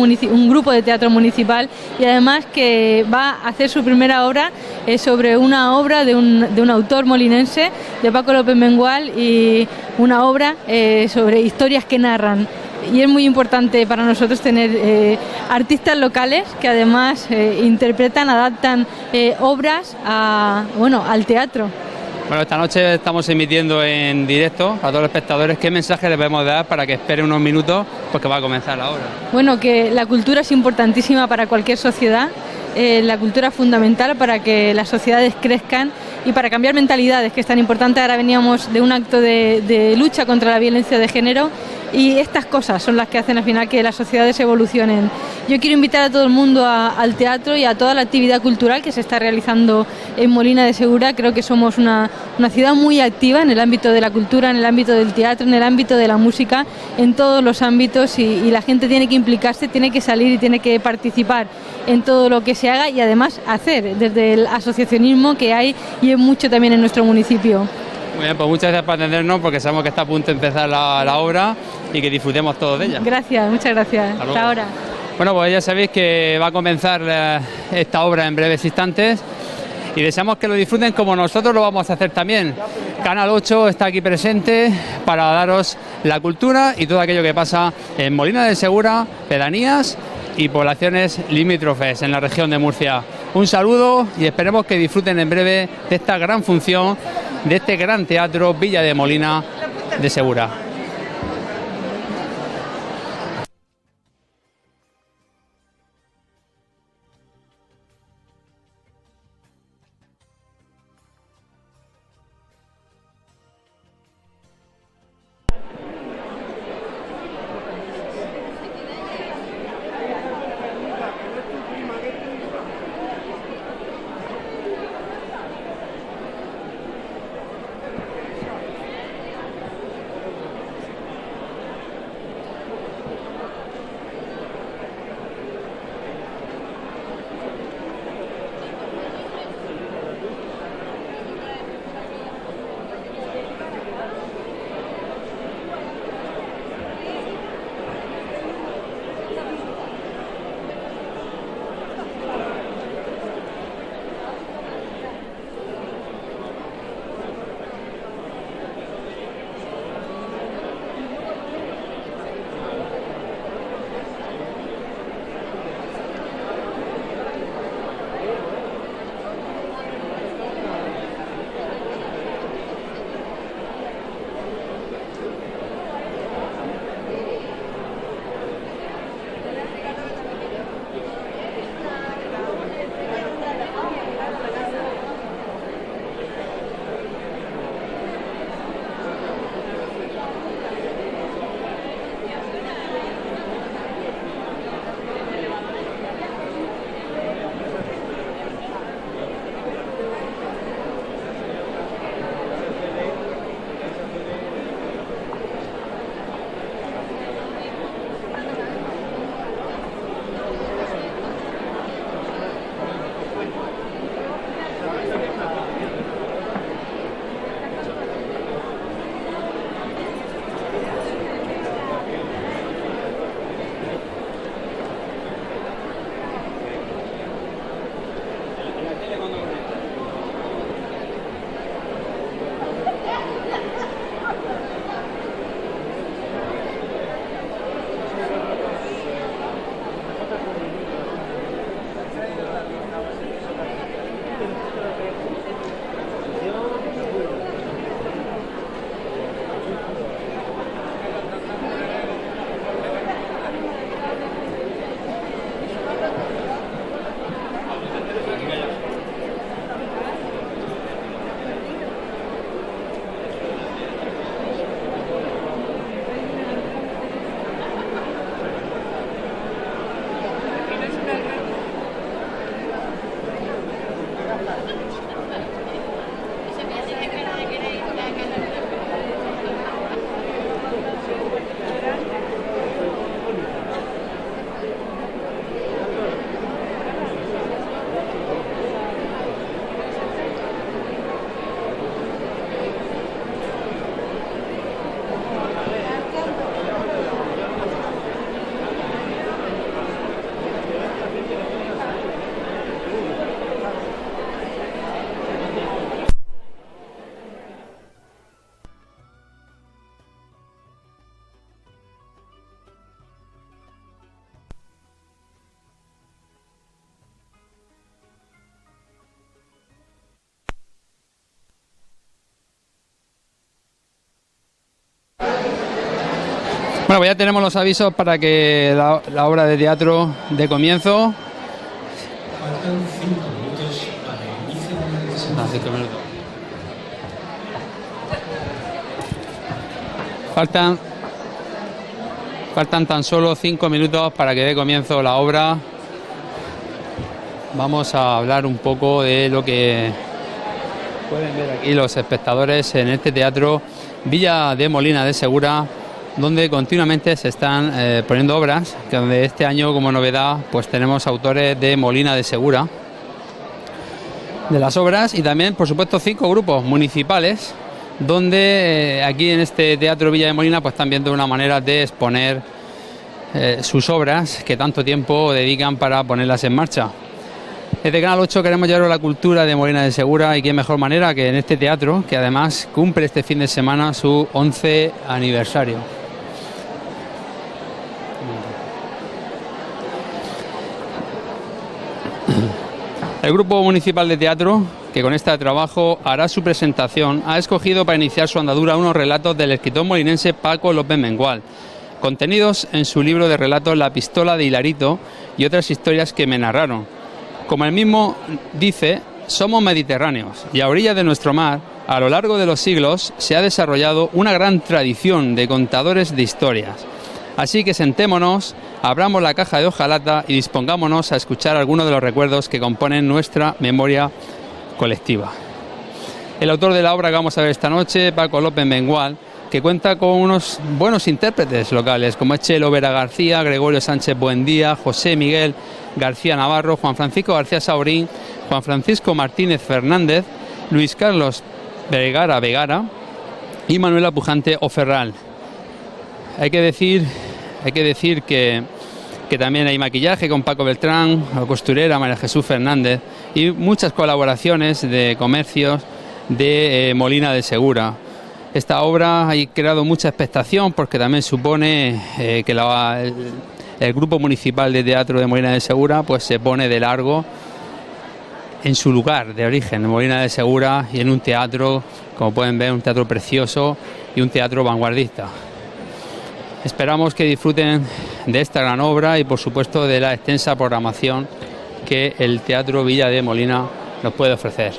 un grupo de teatro municipal, y además que va a hacer su primera obra sobre una obra de un autor molinense, de Paco López Mengual, y una obra sobre historias que narran. Y es muy importante para nosotros tener artistas locales que además interpretan, adaptan obras al teatro. Bueno, esta noche estamos emitiendo en directo a todos los espectadores. ¿Qué mensaje les podemos dar para que esperen unos minutos? Porque va a comenzar la obra. Bueno, que la cultura es importantísima para cualquier sociedad. La cultura es fundamental para que las sociedades crezcan y para cambiar mentalidades, que es tan importante. Ahora veníamos de un acto de lucha contra la violencia de género, y estas cosas son las que hacen al final que las sociedades evolucionen. Yo quiero invitar a todo el mundo al teatro y a toda la actividad cultural que se está realizando en Molina de Segura. Creo que somos una ciudad muy activa en el ámbito de la cultura, en el ámbito del teatro, en el ámbito de la música, en todos los ámbitos, y la gente tiene que implicarse, tiene que salir y tiene que participar en todo lo que se haga, y además hacer desde el asociacionismo que hay, y es mucho también en nuestro municipio. Muy bien, pues muchas gracias por atendernos, porque sabemos que está a punto de empezar la obra y que disfrutemos todos de ella. Gracias, muchas gracias. Hasta ahora. Bueno, pues ya sabéis que va a comenzar esta obra en breves instantes y deseamos que lo disfruten como nosotros lo vamos a hacer también. Canal 8 está aquí presente para daros la cultura y todo aquello que pasa en Molina de Segura, pedanías y poblaciones limítrofes en la región de Murcia. Un saludo y esperemos que disfruten en breve de esta gran función, de este gran teatro Villa de Molina de Segura. Bueno, pues ya tenemos los avisos para que la obra de teatro dé comienzo. Faltan 5 minutos para el inicio de la presentación. 5 minutos. Faltan tan solo 5 minutos para que dé comienzo la obra. Vamos a hablar un poco de lo que pueden ver aquí los espectadores en este teatro Villa de Molina de Segura, donde continuamente se están poniendo obras, que donde este año como novedad pues tenemos autores de Molina de Segura de las obras, y también por supuesto 5 grupos municipales donde aquí en este teatro Villa de Molina pues están viendo una manera de exponer sus obras que tanto tiempo dedican para ponerlas en marcha. Desde Canal 8 queremos llevar la cultura de Molina de Segura, y qué mejor manera que en este teatro, que además cumple este fin de semana su 11 aniversario. El Grupo Municipal de Teatro, que con este trabajo hará su presentación, ha escogido para iniciar su andadura unos relatos del escritor molinense Paco López Mengual, contenidos en su libro de relatos La pistola de Hilarito y otras historias que me narraron. Como el mismo dice, somos mediterráneos y a orillas de nuestro mar, a lo largo de los siglos, se ha desarrollado una gran tradición de contadores de historias. Así que sentémonos, abramos la caja de hojalata y dispongámonos a escuchar algunos de los recuerdos que componen nuestra memoria colectiva. El autor de la obra que vamos a ver esta noche, Paco López Mengual, que cuenta con unos buenos intérpretes locales como Chelo Vera García, Gregorio Sánchez Buendía, José Miguel García Navarro, Juan Francisco García Saurín, Juan Francisco Martínez Fernández, Luis Carlos Vegara y Manuela Pujante Oferral. Hay que decir que también hay maquillaje con Paco Beltrán, la costurera María Jesús Fernández y muchas colaboraciones de comercios de Molina de Segura. Esta obra ha creado mucha expectación porque también supone que el Grupo Municipal de Teatro de Molina de Segura pues se pone de largo en su lugar de origen, en Molina de Segura, y en un teatro, como pueden ver, un teatro precioso y un teatro vanguardista. Esperamos que disfruten de esta gran obra y por supuesto de la extensa programación que el Teatro Villa de Molina nos puede ofrecer.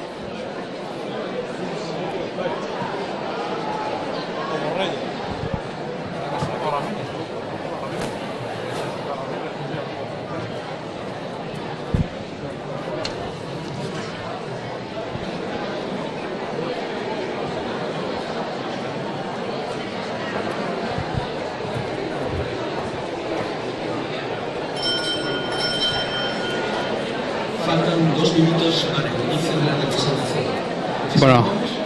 Faltan 2 minutos para el inicio de la representación. Bueno,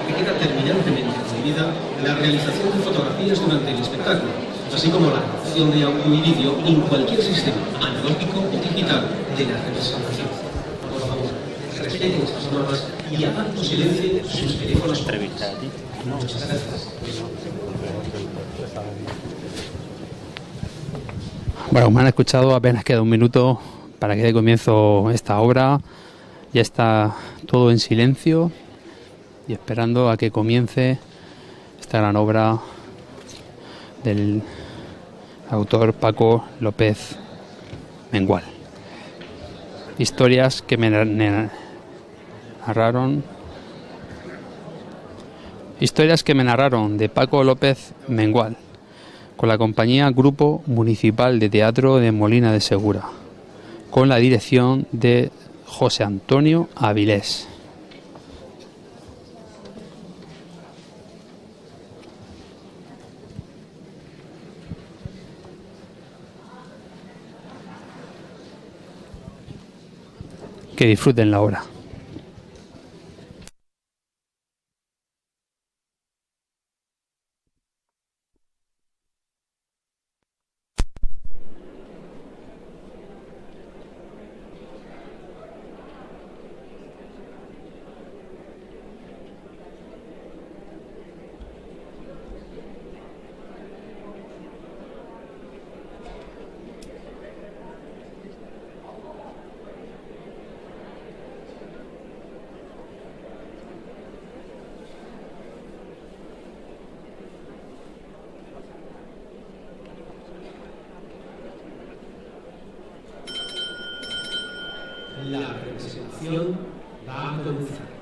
Que queda terminantemente prohibida la realización de fotografías durante el espectáculo, así como la grabación de audio y vídeo en cualquier sistema analógico o digital de la representación. Por favor, respeten estas normas y hagan o silencien sus teléfonos móviles. Muchas gracias. Bueno, me han escuchado, apenas queda un minuto para que dé comienzo esta obra. Ya está todo en silencio y esperando a que comience esta gran obra del autor Paco López Mengual. Historias que me narraron de Paco López Mengual, con la compañía Grupo Municipal de Teatro de Molina de Segura, con la dirección de José Antonio Avilés. Que disfruten la obra. La representación va a comenzar.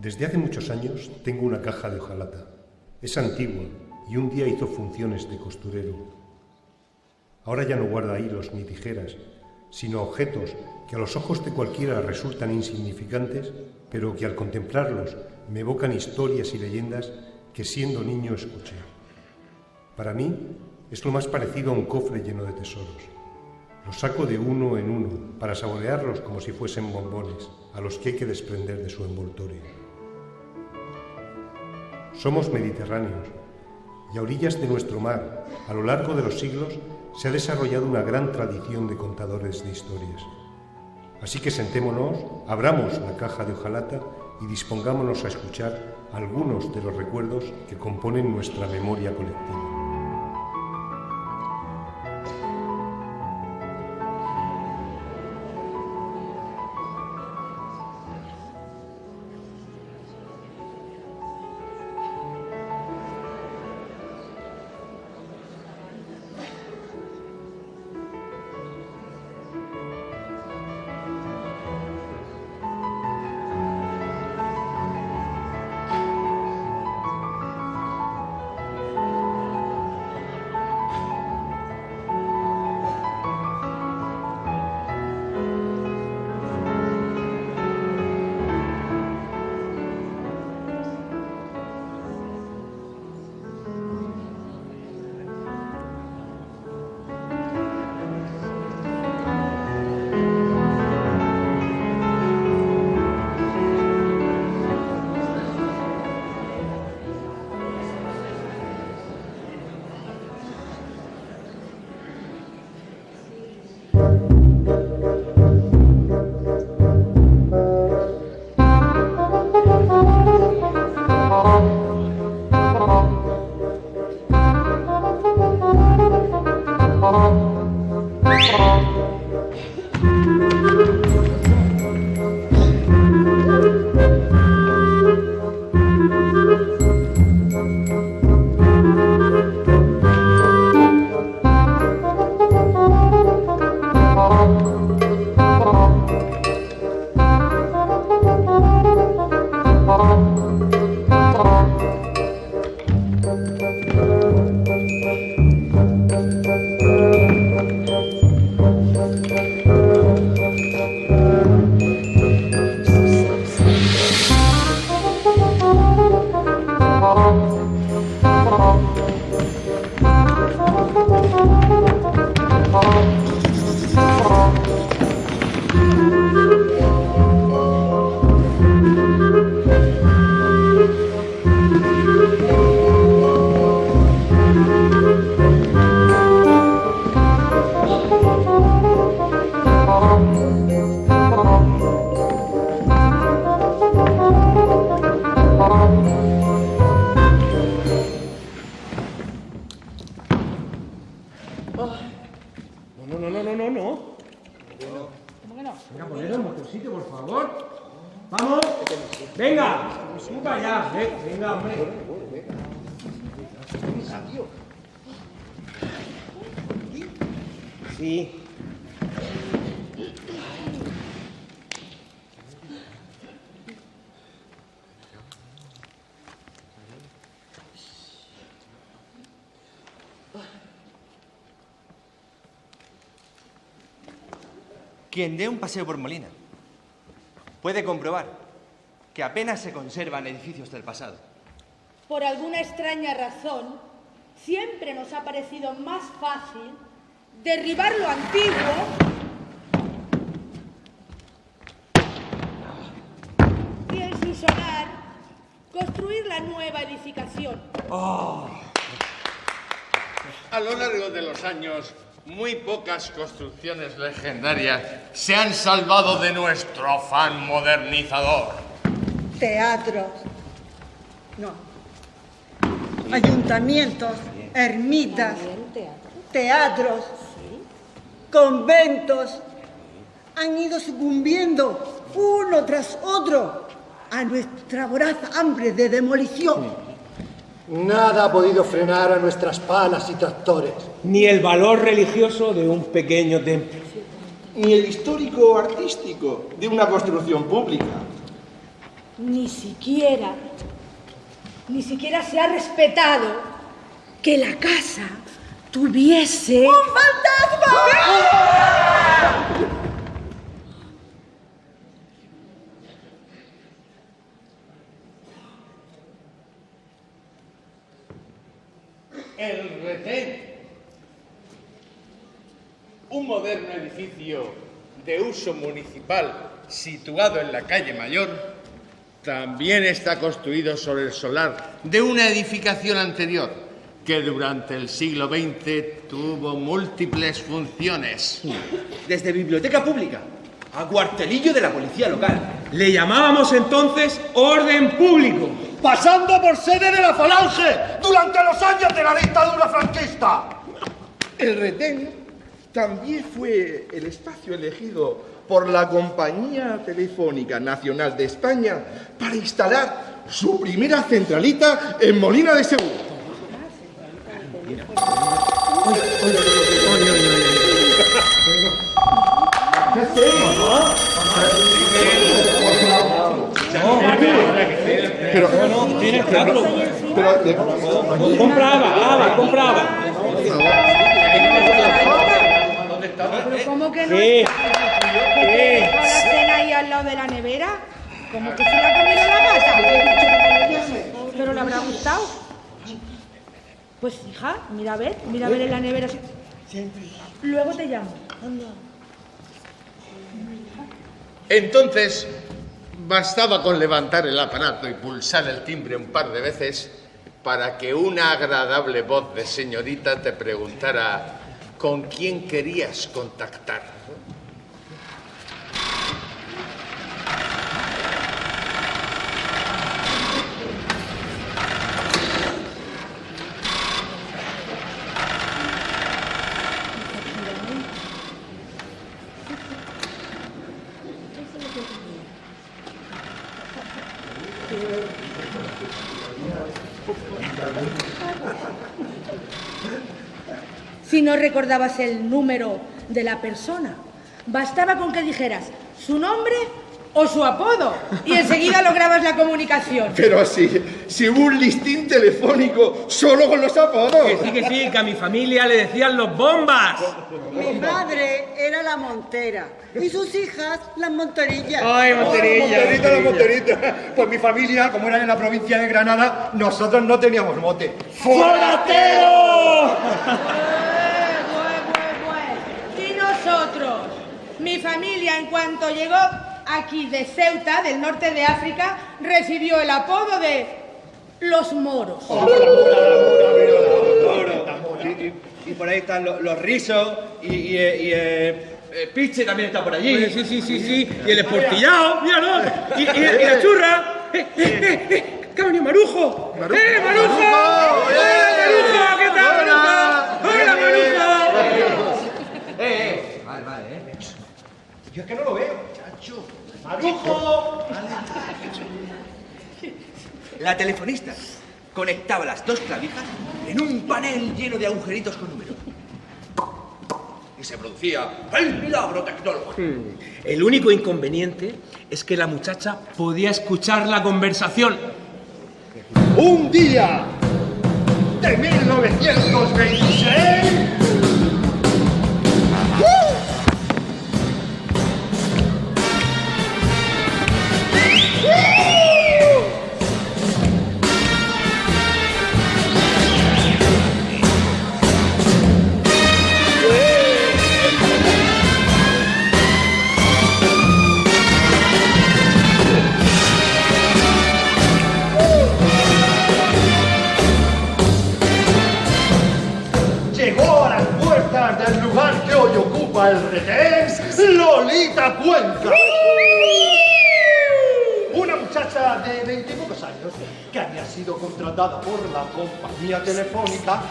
Desde hace muchos años tengo una caja de hojalata. Es antigua y un día hizo funciones de costurero. Ahora ya no guarda hilos ni tijeras, sino objetos que a los ojos de cualquiera resultan insignificantes, pero que al contemplarlos me evocan historias y leyendas que siendo niño escuché. Para mí es lo más parecido a un cofre lleno de tesoros. Los saco de uno en uno para saborearlos como si fuesen bombones, a los que hay que desprender de su envoltorio. Somos mediterráneos y a orillas de nuestro mar, a lo largo de los siglos, se ha desarrollado una gran tradición de contadores de historias. Así que sentémonos, abramos la caja de hojalata y dispongámonos a escuchar algunos de los recuerdos que componen nuestra memoria colectiva. Venga, poneros en vuestro sitio, por favor. ¡Vamos! ¡Venga! ¡Tú para allá! ¡Venga, hombre! Sí. Quien dé un paseo por Molina puede comprobar que apenas se conservan edificios del pasado. Por alguna extraña razón, siempre nos ha parecido más fácil derribar lo antiguo y en su solar construir la nueva edificación. A lo largo de los años, muy pocas construcciones legendarias se han salvado de nuestro afán modernizador. Teatros, no, ayuntamientos, ermitas, teatros, conventos han ido sucumbiendo uno tras otro a nuestra voraz hambre de demolición. Nada ha podido frenar a nuestras palas y tractores. Ni el valor religioso de un pequeño templo. Ni el histórico artístico de una construcción pública. Ni siquiera se ha respetado que la casa tuviese... ¡un fantasma! El Retén, un moderno edificio de uso municipal situado en la calle Mayor, también está construido sobre el solar de una edificación anterior que durante el siglo XX tuvo múltiples funciones. Desde biblioteca pública a cuartelillo de la policía local. Le llamábamos entonces orden público. Pasando por sede de la Falange durante los años de la dictadura franquista. El Retén también fue el espacio elegido por la Compañía Telefónica Nacional de España para instalar su primera centralita en Molina de Segura. ¿Qué hacemos, no? Compraba. ¿Pero cómo que no? ¿Qué? ¿Que la cena ahí al lado de la nevera? ¿Cómo que se la ha comido la gata? ¿Pero le habrá gustado? Pues hija, mira a ver en la nevera. Luego te llamo. Entonces, bastaba con levantar el aparato y pulsar el timbre un par de veces para que una agradable voz de señorita te preguntara con quién querías contactar. Si no recordabas el número de la persona, bastaba con que dijeras su nombre o su apodo y enseguida lograbas la comunicación. Pero si hubo un listín telefónico solo con los apodos. Que sí, que a mi familia le decían los bombas. Mi madre era la Montera y sus hijas las Monterillas. ¡Ay, Monterilla! La Monterita. Pues mi familia, como era en la provincia de Granada, nosotros no teníamos mote. ¡Foratero! Y nosotros, mi familia, en cuanto llegó aquí de Ceuta, del norte de África, recibió el apodo de los moros. Y por ahí están los rizos y Piche también está por allí. Sí. Y el esportillado, míralo. Y la churra. ¡Que ha venido Marujo! ¡Marujo! ¡Hola, Marujo! ¿Qué tal, Marujo? ¡Hola, Marujo! Vale. Yo es que no lo veo, chacho. ¡Marujo! La telefonista conectaba las dos clavijas en un panel lleno de agujeritos con números. Y se producía el milagro tecnológico. El único inconveniente es que la muchacha podía escuchar la conversación. Un día de 1926... señoras del lugar que hoy ocupa el retén, Lolita Cuenca. Una muchacha de 20 y pocos años que había sido contratada por la compañía telefónica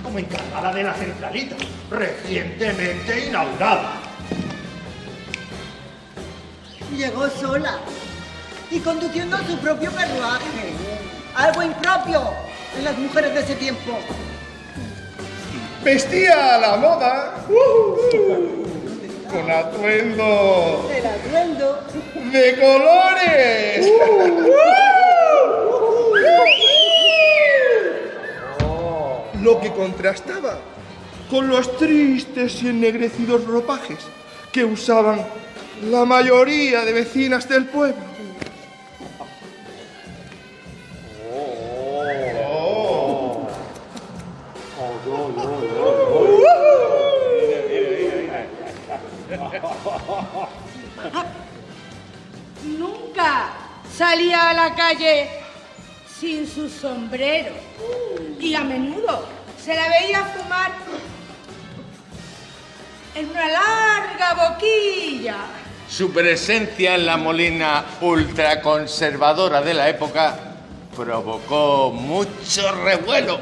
como encargada de la centralita, recientemente inaugurada. Llegó sola y conduciendo su propio carruaje. Algo impropio en las mujeres de ese tiempo. Vestía a la moda, con atuendo El atuendo. de colores. Lo que contrastaba con los tristes y ennegrecidos ropajes que usaban la mayoría de vecinas del pueblo. Nunca salía a la calle sin su sombrero y a menudo se la veía fumar en una larga boquilla. Su presencia en la Molina ultraconservadora de la época provocó mucho revuelo.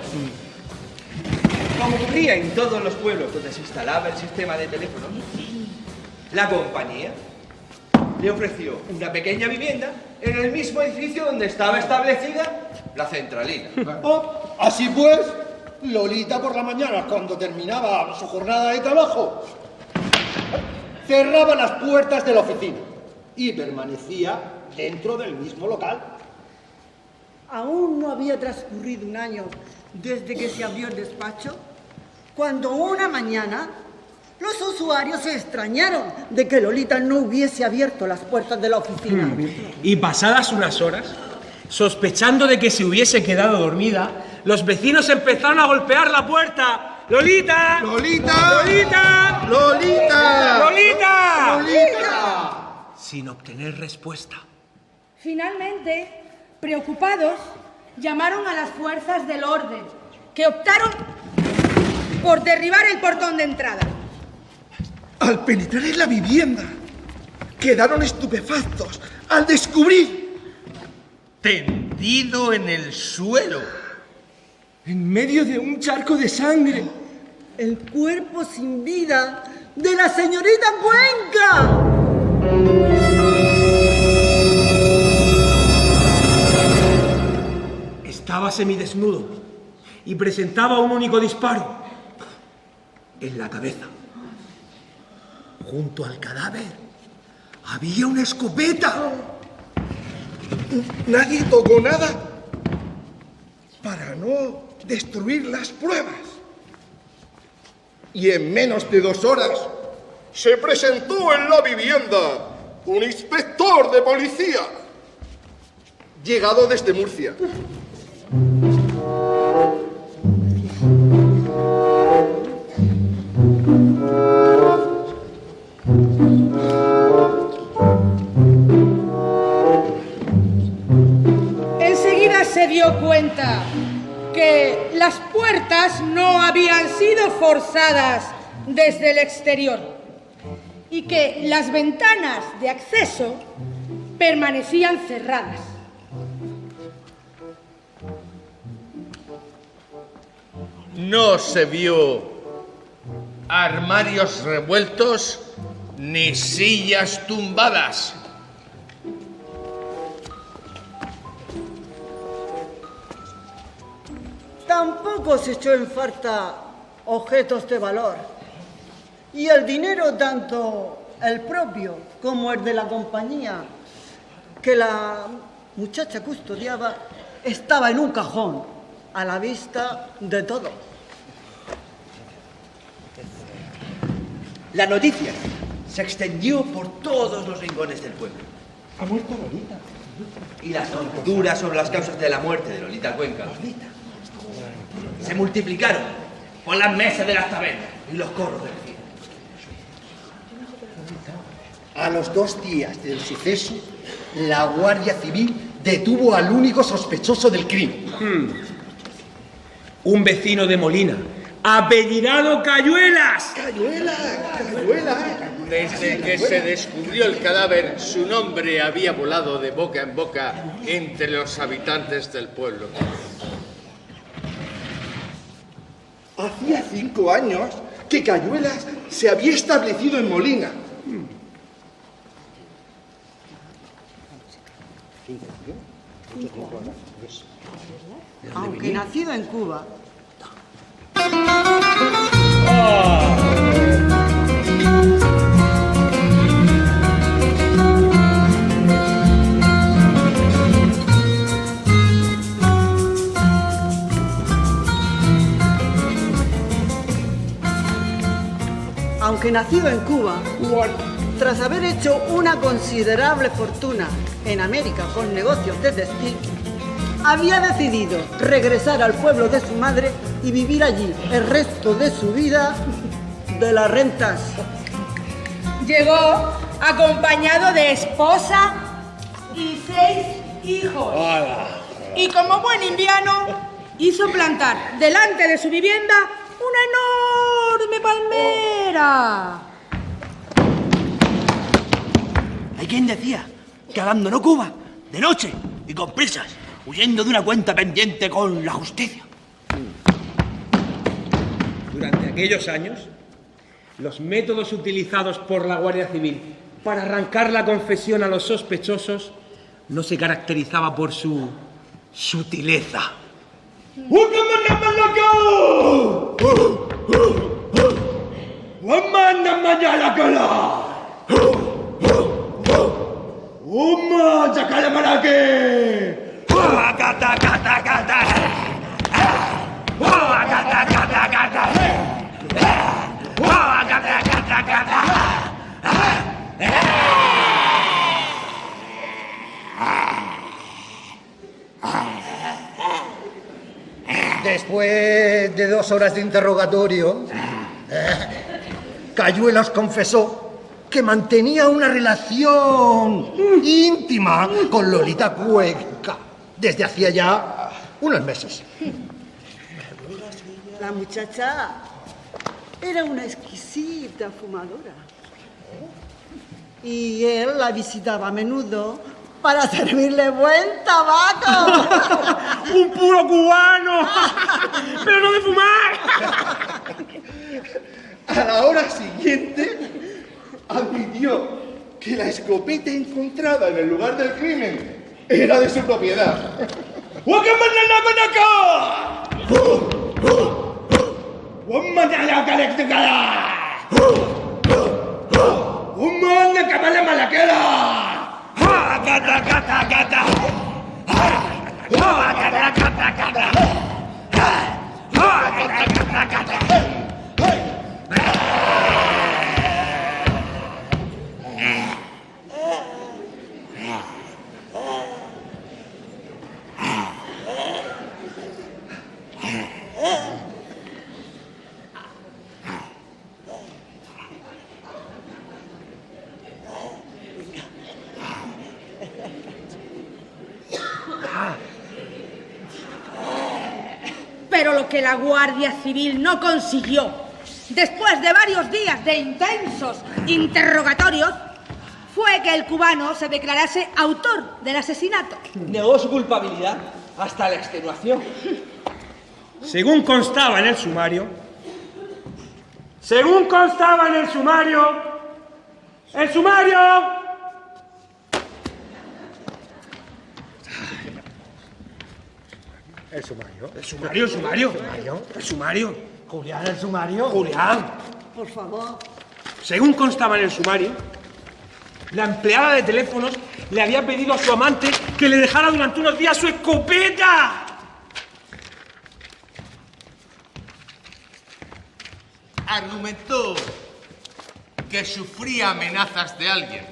Como ocurría en todos los pueblos donde se instalaba el sistema de teléfonos, la compañía le ofreció una pequeña vivienda en el mismo edificio donde estaba establecida la centralita. Así pues, Lolita por la mañana, cuando terminaba su jornada de trabajo, cerraba las puertas de la oficina y permanecía dentro del mismo local. Aún no había transcurrido un año desde que se abrió el despacho, cuando una mañana los usuarios se extrañaron de que Lolita no hubiese abierto las puertas de la oficina. Y pasadas unas horas, sospechando de que se hubiese quedado dormida, los vecinos empezaron a golpear la puerta. ¡Lolita! ¡Lolita! ¡Lolita! ¡Lolita! ¡Lolita! ¡Lolita! Sin obtener respuesta. Finalmente, preocupados, llamaron a las fuerzas del orden, que optaron por derribar el portón de entrada. Al penetrar en la vivienda, quedaron estupefactos al descubrir, tendido en el suelo, En medio de un charco de sangre, El cuerpo sin vida de la señorita Cuenca. estaba semidesnudo y presentaba un único disparo en la cabeza. Junto al cadáver había una escopeta. nadie tocó nada para no destruir las pruebas. Y en menos de 2 horas se presentó en la vivienda un inspector de policía, llegado desde Murcia. Enseguida se dio cuenta que las puertas no habían sido forzadas desde el exterior y que las ventanas de acceso permanecían cerradas. No se vio armarios revueltos ni sillas tumbadas. Tampoco se echó en falta objetos de valor. Y el dinero, tanto el propio como el de la compañía que la muchacha custodiaba, estaba en un cajón, a la vista de todo. La noticia se extendió por todos los rincones del pueblo. Ha muerto Lolita. Y las conjeturas sobre las causas de la muerte de Lolita Cuenca se multiplicaron por las mesas de las tabernas y los coros de vecinos. A los 2 días del suceso, la Guardia Civil detuvo al único sospechoso del crimen. Un vecino de Molina apellidado Cayuelas. Cayuela. Desde que se descubrió el cadáver, su nombre había volado de boca en boca entre los habitantes del pueblo. Hacía 5 años que Cayuelas se había establecido en Molina. Aunque nacido en Cuba. Aunque nacido en Cuba, tras haber hecho una considerable fortuna en América con negocios de textil, había decidido regresar al pueblo de su madre y vivir allí el resto de su vida de las rentas. Llegó acompañado de esposa y 6 hijos. Y como buen indiano, hizo plantar delante de su vivienda una enorme palmera. Hay quien decía que abandonó Cuba de noche y con prisas, huyendo de una cuenta pendiente con la justicia. Durante aquellos años, los métodos utilizados por la Guardia Civil para arrancar la confesión a los sospechosos no se caracterizaba por su sutileza. Después de 2 horas de interrogatorio, Cayuelas confesó que mantenía una relación íntima con Lolita Cuenca desde hacía ya unos meses. La muchacha era una exquisita fumadora. Y él la visitaba a menudo para servirle buen tabaco. ¡Un puro cubano! ¡Pero no de fumar! A la hora siguiente, admitió que la escopeta encontrada en el lugar del crimen era de su propiedad. Pero lo que la Guardia Civil no consiguió, después de varios días de intensos interrogatorios, fue que el cubano se declarase autor del asesinato. Negó su culpabilidad hasta la extenuación. Según constaba en el sumario, ¡el sumario! El sumario. Julián, el sumario. Julián. Por favor. Según constaba en el sumario, la empleada de teléfonos le había pedido a su amante que le dejara durante unos días su escopeta. Argumentó que sufría amenazas de alguien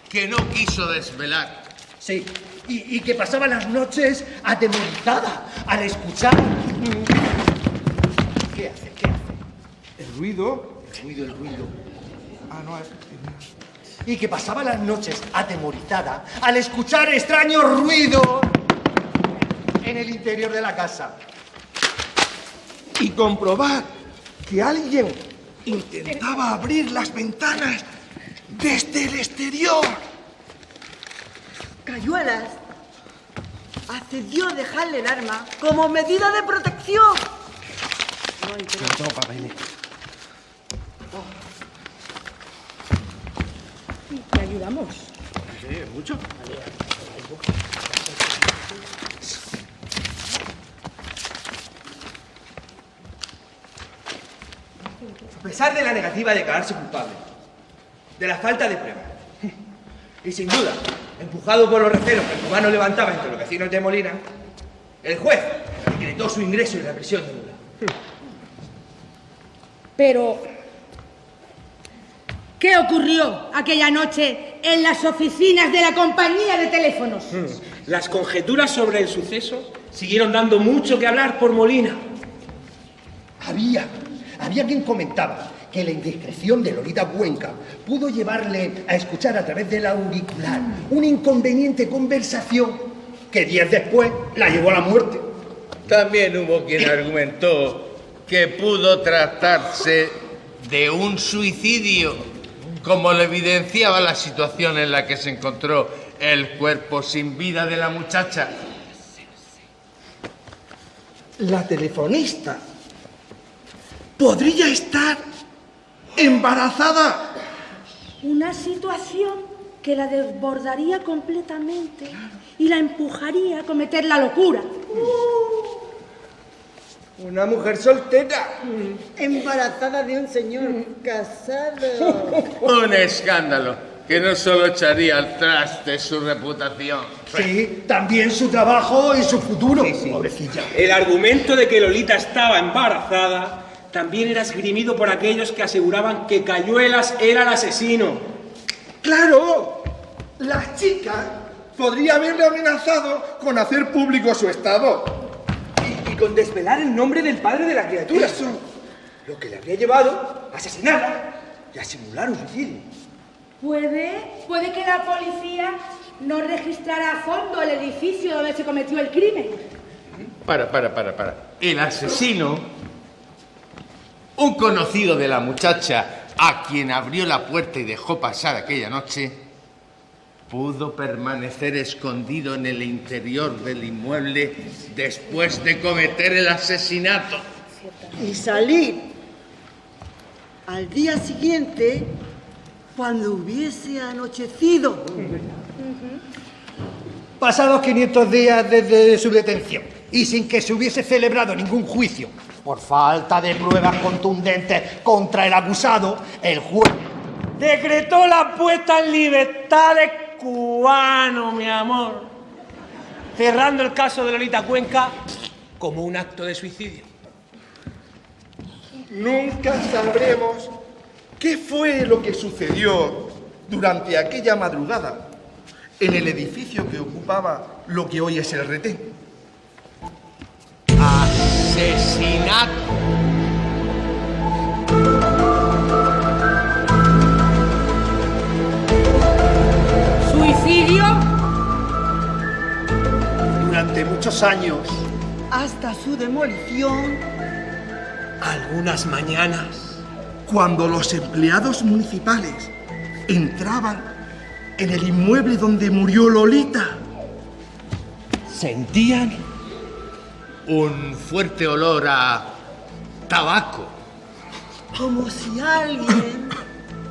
que no quiso desvelar. Sí, y que pasaba las noches atemorizada al escuchar. ¿Qué hace? El ruido. Ah, no, es... Y que pasaba las noches atemorizada al escuchar extraños ruidos en el interior de la casa. y comprobar que alguien intentaba abrir las ventanas desde el exterior. Cayuelas accedió a dejarle el arma como medida de protección. No hay ¿Te ayudamos? Sí, mucho. A pesar de la negativa de declararse culpable, de la falta de pruebas, y sin duda, empujado por los recelos que el cubano levantaba entre los vecinos de Molina, el juez decretó su ingreso y la prisión de Lula. Pero, ¿qué ocurrió aquella noche en las oficinas de la compañía de teléfonos? Las conjeturas sobre el suceso siguieron dando mucho que hablar por Molina. Había quien comentaba que la indiscreción de Lolita Cuenca pudo llevarle a escuchar a través del auricular una inconveniente conversación que días después la llevó a la muerte. También hubo quien argumentó que pudo tratarse de un suicidio, como lo evidenciaba la situación en la que se encontró el cuerpo sin vida de la muchacha. La telefonista podría estar embarazada. Una situación que la desbordaría completamente y la empujaría a cometer la locura. Una mujer soltera. Embarazada de un señor casado. Un escándalo que no solo echaría al traste su reputación. Sí, también su trabajo y su futuro. Pobrecilla. El argumento de que Lolita estaba embarazada también era esgrimido por aquellos que aseguraban que Cayuelas era el asesino. ¡Claro! La chica podría haberle amenazado con hacer público su estado. Y con desvelar el nombre del padre de la criatura. Eso. Lo que le habría llevado a asesinarla y a simular un suicidio. Puede que la policía no registrara a fondo el edificio donde se cometió el crimen. Para. El asesino, un conocido de la muchacha a quien abrió la puerta y dejó pasar aquella noche, pudo permanecer escondido en el interior del inmueble después de cometer el asesinato. Y salir al día siguiente cuando hubiese anochecido. Pasados 500 días desde su detención y sin que se hubiese celebrado ningún juicio por falta de pruebas contundentes contra el acusado, el juez Decretó la puesta en libertad de Cubano, mi amor, cerrando el caso de Lolita Cuenca como un acto de suicidio. Nunca sabremos qué fue lo que sucedió durante aquella madrugada en el edificio que ocupaba lo que hoy es el retén. Asesinato. ¿Suicidio? durante muchos años. Hasta su demolición. Algunas mañanas, Cuando los empleados municipales entraban en el inmueble donde murió Lolita, sentían un fuerte olor a tabaco. Como si alguien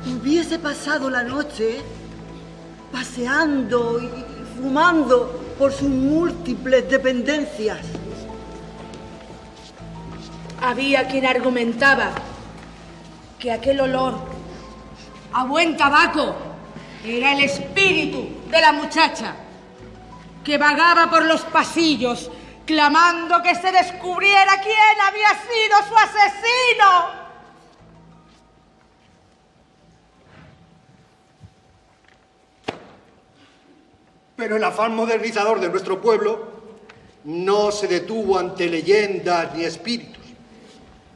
hubiese pasado la noche paseando y fumando por sus múltiples dependencias. Había quien argumentaba que aquel olor a buen tabaco era el espíritu de la muchacha que vagaba por los pasillos clamando que se descubriera quién había sido su asesino. Pero el afán modernizador de nuestro pueblo no se detuvo ante leyendas ni espíritus.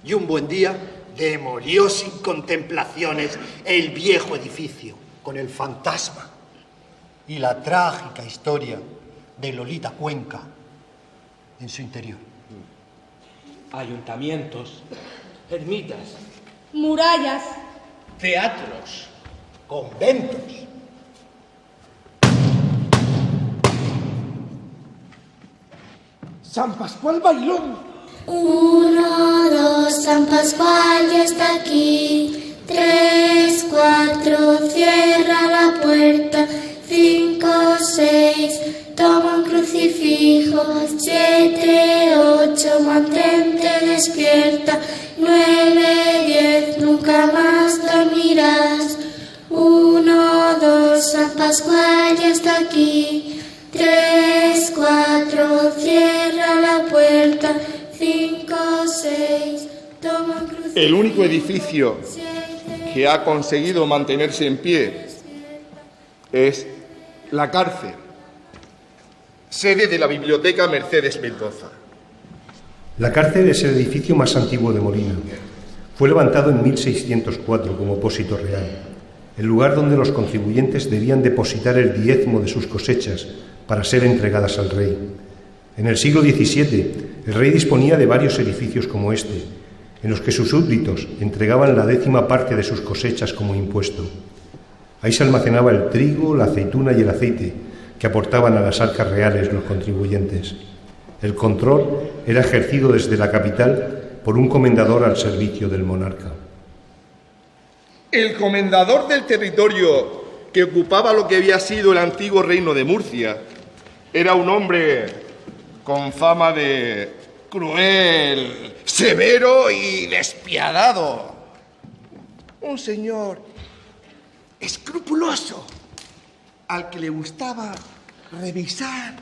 Y un buen día demolió sin contemplaciones el viejo edificio con el fantasma y la trágica historia de Lolita Cuenca en su interior. ayuntamientos, ermitas, murallas, teatros, conventos. San Pascual Bailón. 1, 2, San Pascual ya está aquí. 3, 4, cierra la puerta. 5, 6, toma un crucifijo. 7, 8, mantente despierta. 9, 10, nunca más dormirás. 1, 2, San Pascual ya está aquí. 3, 4, cierra la puerta. 5, 6, toma un crucifijo. El único edificio que ha conseguido mantenerse en pie es la cárcel, sede de la Biblioteca Mercedes Mendoza. La cárcel es el edificio más antiguo de Molina. Fue levantado en 1604 como pósito real, el lugar donde los contribuyentes debían depositar el diezmo de sus cosechas para ser entregadas al rey. En el siglo XVII, el rey disponía de varios edificios como este, en los que sus súbditos entregaban la 10ª parte de sus cosechas como impuesto. Ahí se almacenaba el trigo, la aceituna y el aceite que aportaban a las arcas reales los contribuyentes. El control era ejercido desde la capital por un comendador al servicio del monarca. El comendador del territorio que ocupaba lo que había sido el antiguo reino de Murcia era un hombre con fama de cruel, severo y despiadado. Un señor escrupuloso al que le gustaba revisar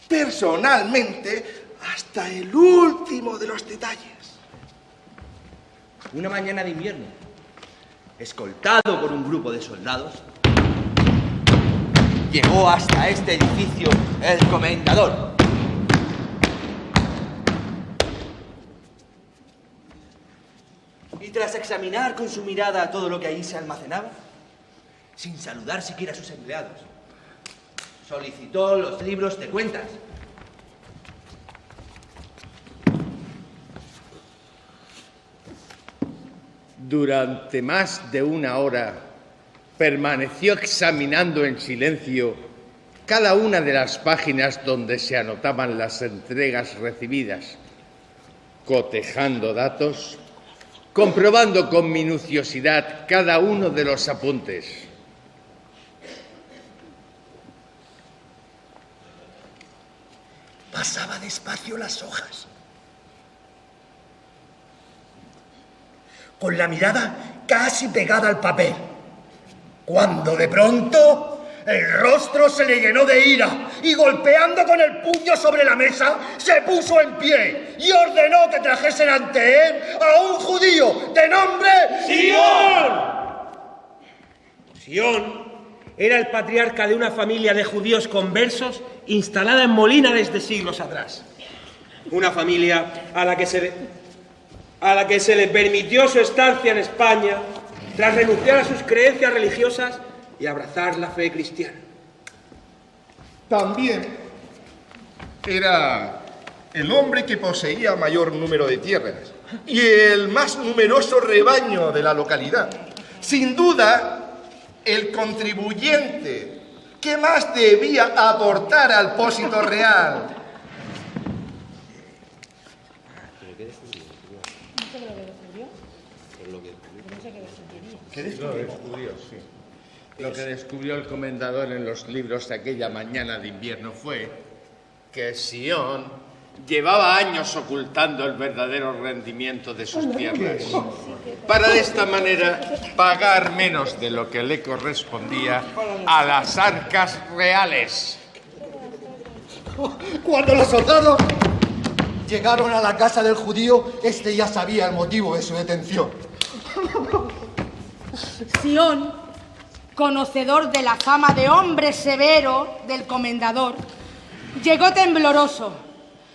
personalmente hasta el último de los detalles. Una mañana de invierno, escoltado por un grupo de soldados, llegó hasta este edificio el comendador. Y tras examinar con su mirada todo lo que allí se almacenaba, sin saludar siquiera a sus empleados, solicitó los libros de cuentas. Durante más de 1 hora permaneció examinando en silencio cada una de las páginas donde se anotaban las entregas recibidas, cotejando datos, comprobando con minuciosidad cada uno de los apuntes. Pasaba despacio las hojas, con la mirada casi pegada al papel, cuando de pronto el rostro se le llenó de ira y, golpeando con el puño sobre la mesa, se puso en pie y ordenó que trajesen ante él a un judío de nombre ¡Sión! Sión era el patriarca de una familia de judíos conversos instalada en Molina desde siglos atrás. Una familia a la que se le permitió su estancia en España tras renunciar a sus creencias religiosas y abrazar la fe cristiana. También era el hombre que poseía mayor número de tierras y el más numeroso rebaño de la localidad. Sin duda, el contribuyente que más debía aportar al pósito real. ¿Qué descubrió? Sí. Lo que descubrió el comendador en los libros de aquella mañana de invierno fue que Sión llevaba años ocultando el verdadero rendimiento de sus tierras, para de esta manera pagar menos de lo que le correspondía a las arcas reales. Cuando los soldados llegaron a la casa del judío, este ya sabía el motivo de su detención. Sión, conocedor de la fama de hombre severo del comendador, llegó tembloroso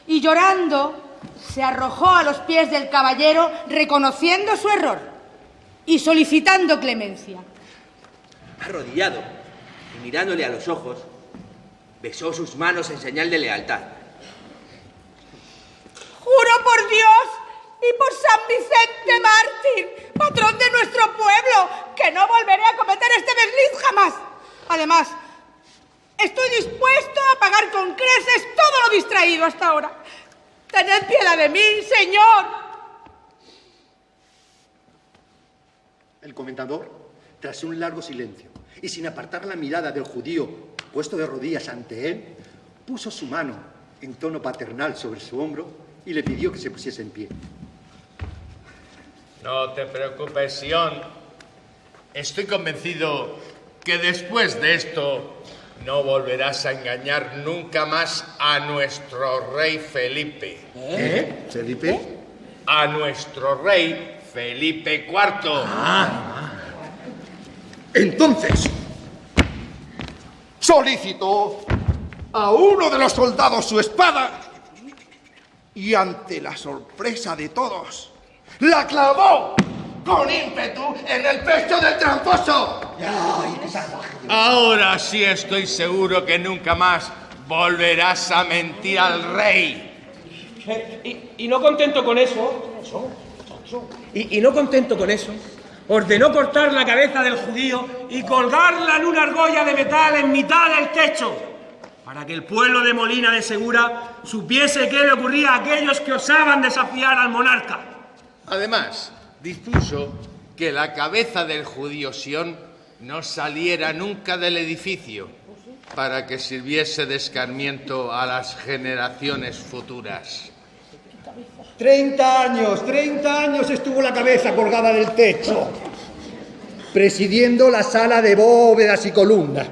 y, llorando, se arrojó a los pies del caballero, reconociendo su error y solicitando clemencia. Arrodillado y mirándole a los ojos, besó sus manos en señal de lealtad. Juro por Dios y por San Vicente Mártir, patrón de nuestro pueblo, que no volveré a cometer este desliz jamás. Además, estoy dispuesto a pagar con creces todo lo distraído hasta ahora. Tened piedad de mí, señor. El comendador, tras un largo silencio y sin apartar la mirada del judío puesto de rodillas ante él, puso su mano en tono paternal sobre su hombro y le pidió que se pusiese en pie. No te preocupes, Sion. Estoy convencido que después de esto no volverás a engañar nunca más a nuestro rey Felipe. ¿Eh? ¿Felipe? A nuestro rey Felipe IV. Entonces, solicitó a uno de los soldados su espada y ante la sorpresa de todos, la clavó con ímpetu en el pecho del tramposo. Ahora sí estoy seguro que nunca más volverás a mentir al rey. Y no contento con eso, y no contento con eso, ordenó cortar la cabeza del judío y colgarla en una argolla de metal en mitad del techo, para que el pueblo de Molina de Segura supiese qué le ocurría a aquellos que osaban desafiar al monarca. Además, dispuso que la cabeza del judío Sion no saliera nunca del edificio, para que sirviese de escarmiento a las generaciones futuras. 30 años estuvo la cabeza colgada del techo, presidiendo la sala de bóvedas y columnas,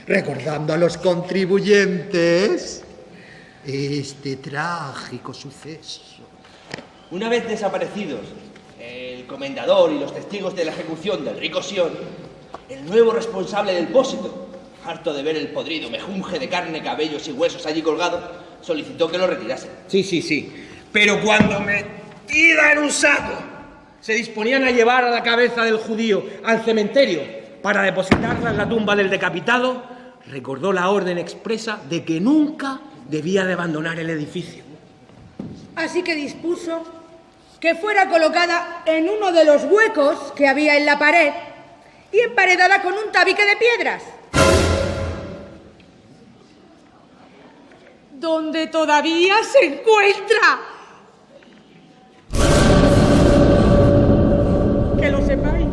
recordando a los contribuyentes este trágico suceso. Una vez desaparecidos el comendador y los testigos de la ejecución del rico Sion, el nuevo responsable del pósito, harto de ver el podrido mejunje de carne, cabellos y huesos allí colgado, solicitó que lo retirasen. Sí. Pero cuando metida en un saco se disponían a llevar a la cabeza del judío al cementerio para depositarla en la tumba del decapitado, recordó la orden expresa de que nunca debía de abandonar el edificio. Así que dispuso que fuera colocada en uno de los huecos que había en la pared y emparedada con un tabique de piedras, donde todavía se encuentra. Que lo sepáis.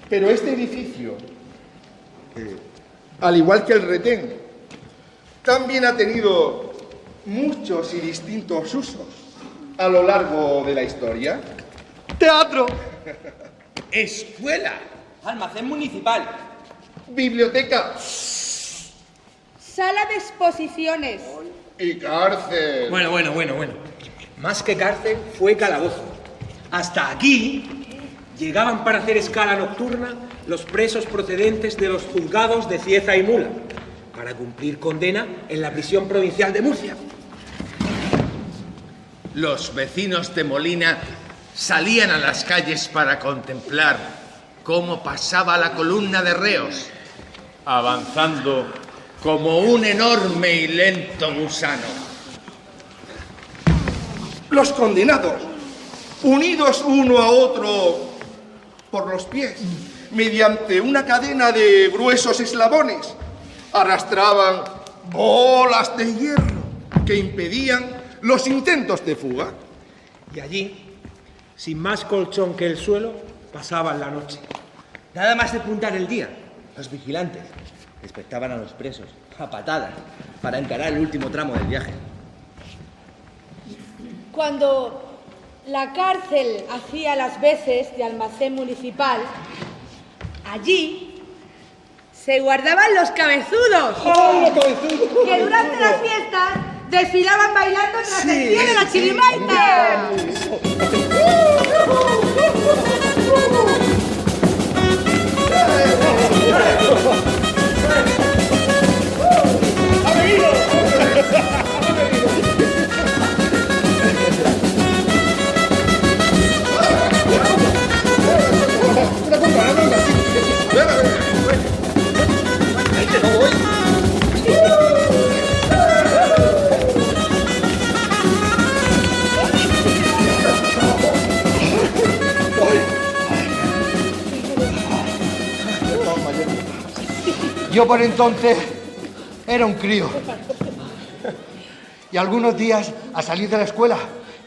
Pero este edificio, al igual que el retén, también ha tenido muchos y distintos usos a lo largo de la historia. Teatro, Escuela, Almacén municipal, biblioteca Sala de exposiciones. y cárcel. Bueno. Más que cárcel, fue calabozo. Hasta aquí llegaban para hacer escala nocturna los presos procedentes de los juzgados de Cieza y Mula, para cumplir condena en la prisión provincial de Murcia. los vecinos de Molina salían a las calles para contemplar cómo pasaba la columna de reos, avanzando como un enorme y lento gusano. Los condenados, unidos uno a otro por los pies, mediante una cadena de gruesos eslabones, arrastraban bolas de hierro que impedían los intentos de fuga. Y allí, sin más colchón que el suelo, pasaban la noche. Nada más de puntar el día, los vigilantes expectaban a los presos a patadas para encarar el último tramo del viaje. Cuando la cárcel hacía las veces de almacén municipal, allí se guardaban los cabezudos. ¡Oh, los cabezudos! Que durante las fiestas desfilaban bailando tras el pie de la chirimaita. Ahí te lo doy. Yo por entonces era un crío. Y algunos días, al salir de la escuela,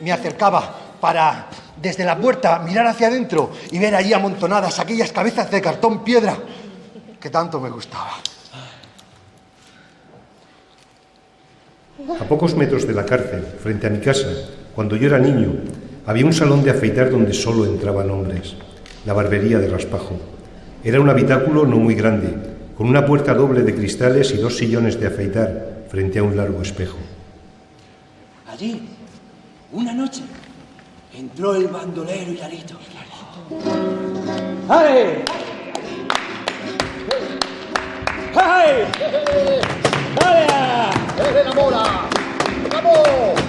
me acercaba para, desde la puerta, mirar hacia adentro y ver allí amontonadas aquellas cabezas de cartón piedra que tanto me gustaba. A pocos metros de la cárcel, frente a mi casa, cuando yo era niño, había un salón de afeitar donde solo entraban hombres, la barbería de Raspajo. Era un habitáculo no muy grande, con una puerta doble de cristales y 2 sillones de afeitar frente a un largo espejo. Allí, una noche, entró el bandolero Hilarito. ¡Ay! ¡Ay! ¡Vaya! ¡La bola! ¡Vamos!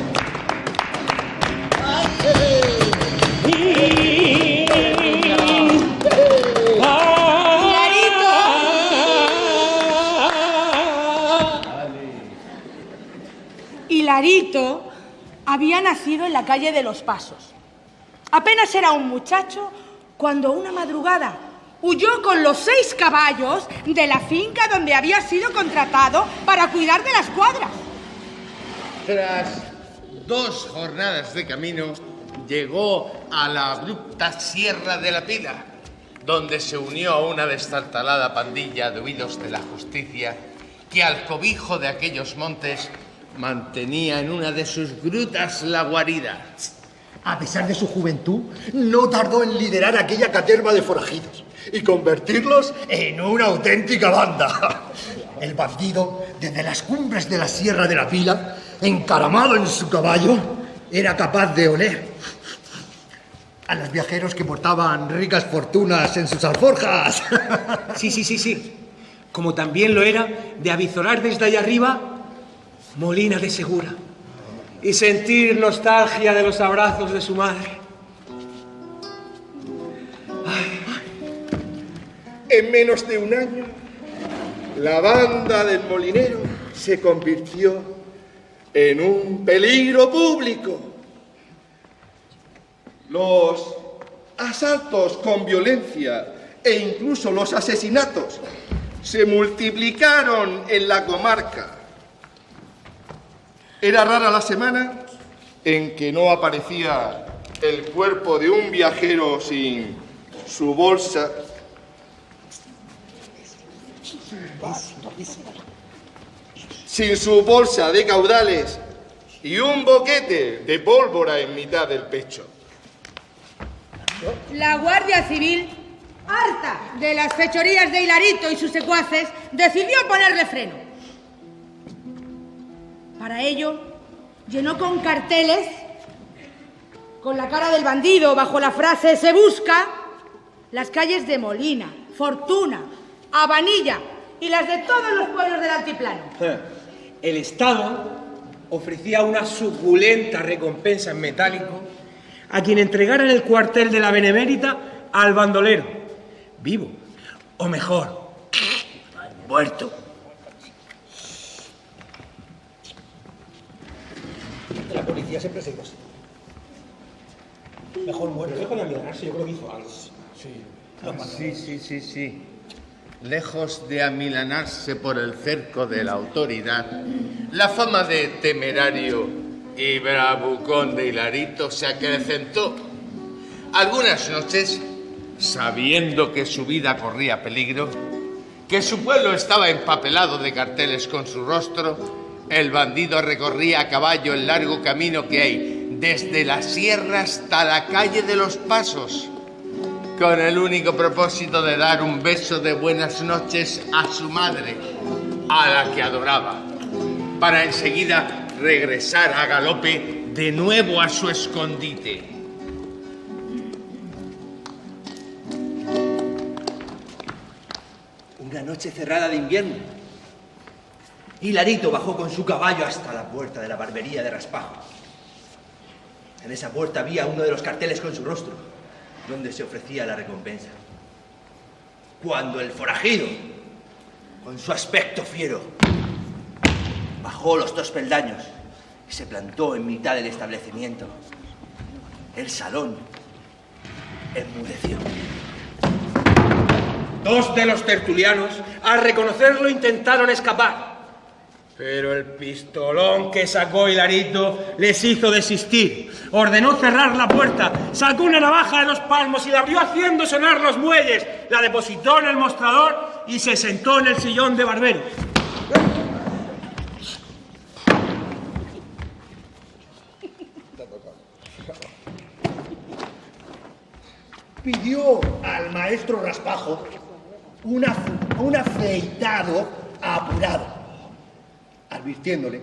Hilarito había nacido en la calle de los Pasos. Apenas era un muchacho cuando una madrugada huyó con los 6 caballos de la finca donde había sido contratado para cuidar de las cuadras. Tras 2 jornadas de camino, llegó a la abrupta Sierra de la Pila, donde se unió a una destartalada pandilla de huidos de la justicia que al cobijo de aquellos montes mantenía en una de sus grutas la guarida. A pesar de su juventud, no tardó en liderar aquella caterva de forajidos y convertirlos en una auténtica banda. El bandido, desde las cumbres de la Sierra de la Pila, encaramado en su caballo, era capaz de oler a los viajeros que portaban ricas fortunas en sus alforjas. Sí. Como también lo era de avizorar desde allá arriba Molina de Segura y sentir nostalgia de los abrazos de su madre. En menos de un año, la banda del molinero se convirtió en un peligro público. Los asaltos con violencia e incluso los asesinatos se multiplicaron en la comarca. Era rara la semana en que no aparecía el cuerpo de un viajero sin su bolsa de caudales y un boquete de pólvora en mitad del pecho. La Guardia Civil, harta de las fechorías de Hilarito y sus secuaces, decidió ponerle freno. Para ello, llenó con carteles, con la cara del bandido, bajo la frase "se busca", las calles de Molina, Fortuna, Habanilla y las de todos los pueblos del altiplano. El Estado ofrecía una suculenta recompensa en metálico a quien entregara el cuartel de la Benemérita al bandolero, vivo, o mejor, muerto. La policía siempre se cosa. Mejor muerto. Lejos de amilanarse, yo creo que hizo algo. Sí. Lejos de amilanarse por el cerco de la autoridad, la fama de temerario y bravucón de Hilarito se acrecentó. Algunas noches, sabiendo que su vida corría peligro, que su pueblo estaba empapelado de carteles con su rostro, el bandido recorría a caballo el largo camino que hay desde la sierra hasta la calle de los Pasos, con el único propósito de dar un beso de buenas noches a su madre, a la que adoraba, para enseguida regresar a galope de nuevo a su escondite. Una noche cerrada de invierno, Hilarito bajó con su caballo hasta la puerta de la barbería de Raspajo. En esa puerta había uno de los carteles con su rostro, donde se ofrecía la recompensa. Cuando el forajido, con su aspecto fiero, bajó los 2 peldaños y se plantó en mitad del establecimiento, el salón enmudeció. Dos de los tertulianos, al reconocerlo, intentaron escapar. Pero el pistolón que sacó Hilarito les hizo desistir. Ordenó cerrar la puerta, sacó una navaja de los palmos y la abrió haciendo sonar los muelles. La depositó en el mostrador y se sentó en el sillón de barbero. Pidió al maestro Raspajo un afeitado apurado, advirtiéndole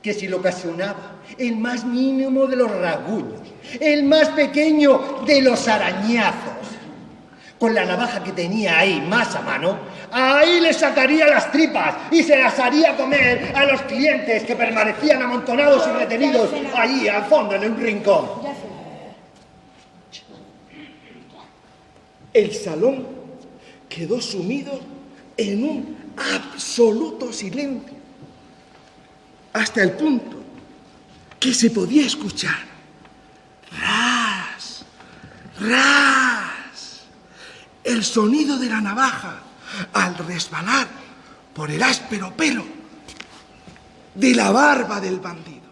que si le ocasionaba el más mínimo de los rasguños, el más pequeño de los arañazos, con la navaja que tenía ahí más a mano, ahí le sacaría las tripas y se las haría comer a los clientes que permanecían amontonados y retenidos allí al fondo en un rincón. El salón quedó sumido en un absoluto silencio, hasta el punto que se podía escuchar ras, ras, el sonido de la navaja al resbalar por el áspero pelo de la barba del bandido.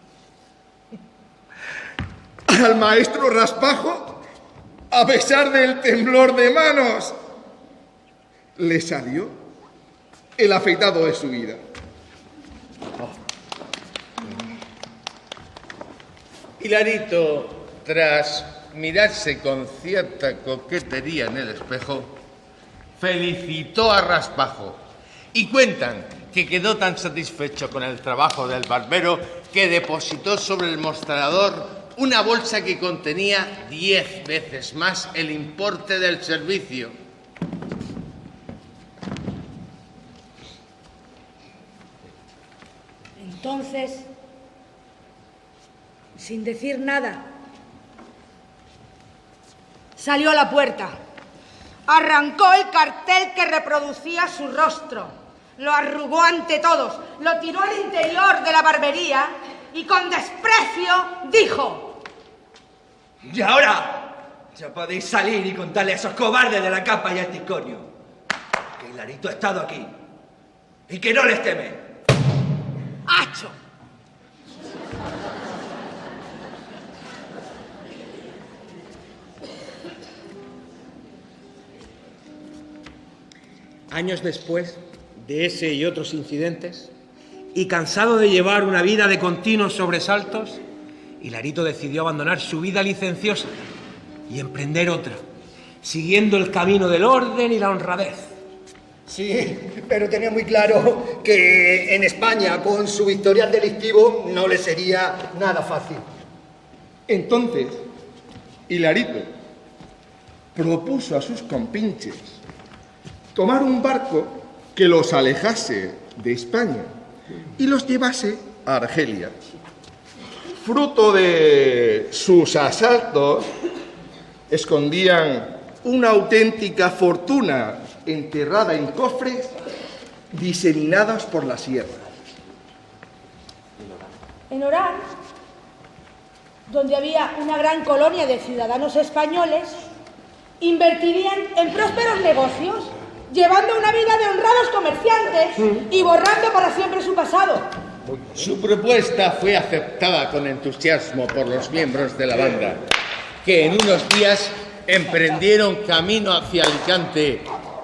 Al maestro Raspajo, a pesar del temblor de manos, le salió el afeitado de su vida. Hilarito, tras mirarse con cierta coquetería en el espejo, felicitó a Raspajo y cuentan que quedó tan satisfecho con el trabajo del barbero que depositó sobre el mostrador una bolsa que contenía 10 veces más el importe del servicio. Entonces, sin decir nada, salió a la puerta, arrancó el cartel que reproducía su rostro, lo arrugó ante todos, lo tiró al interior de la barbería y con desprecio dijo: Y ahora ya podéis salir y contarle a esos cobardes de la capa y al tisconio que Hilarito ha estado aquí y que no les teme. ¡Hacho! Años después de ese y otros incidentes, y cansado de llevar una vida de continuos sobresaltos, Hilarito decidió abandonar su vida licenciosa y emprender otra, siguiendo el camino del orden y la honradez. Sí, pero tenía muy claro que en España, con su historial delictivo, no le sería nada fácil. Entonces, Hilarito propuso a sus compinches tomar un barco que los alejase de España y los llevase a Argelia. Fruto de sus asaltos, escondían una auténtica fortuna enterrada en cofres diseminados por la sierra. En Orán, donde había una gran colonia de ciudadanos españoles, invertirían en prósperos negocios, llevando una vida de honrados comerciantes y borrando para siempre su pasado. Su propuesta fue aceptada con entusiasmo por los miembros de la banda, que en unos días emprendieron camino hacia Alicante,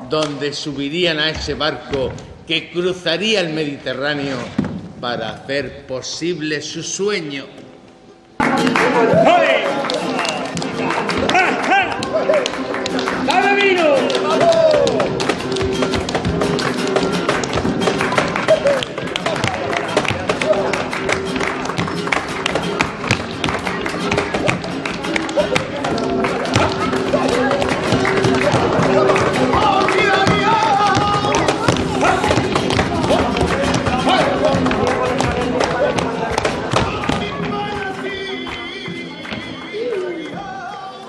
donde subirían a ese barco que cruzaría el Mediterráneo para hacer posible su sueño. ¡Joder! ¡Ja, ja! ¡Dame vino!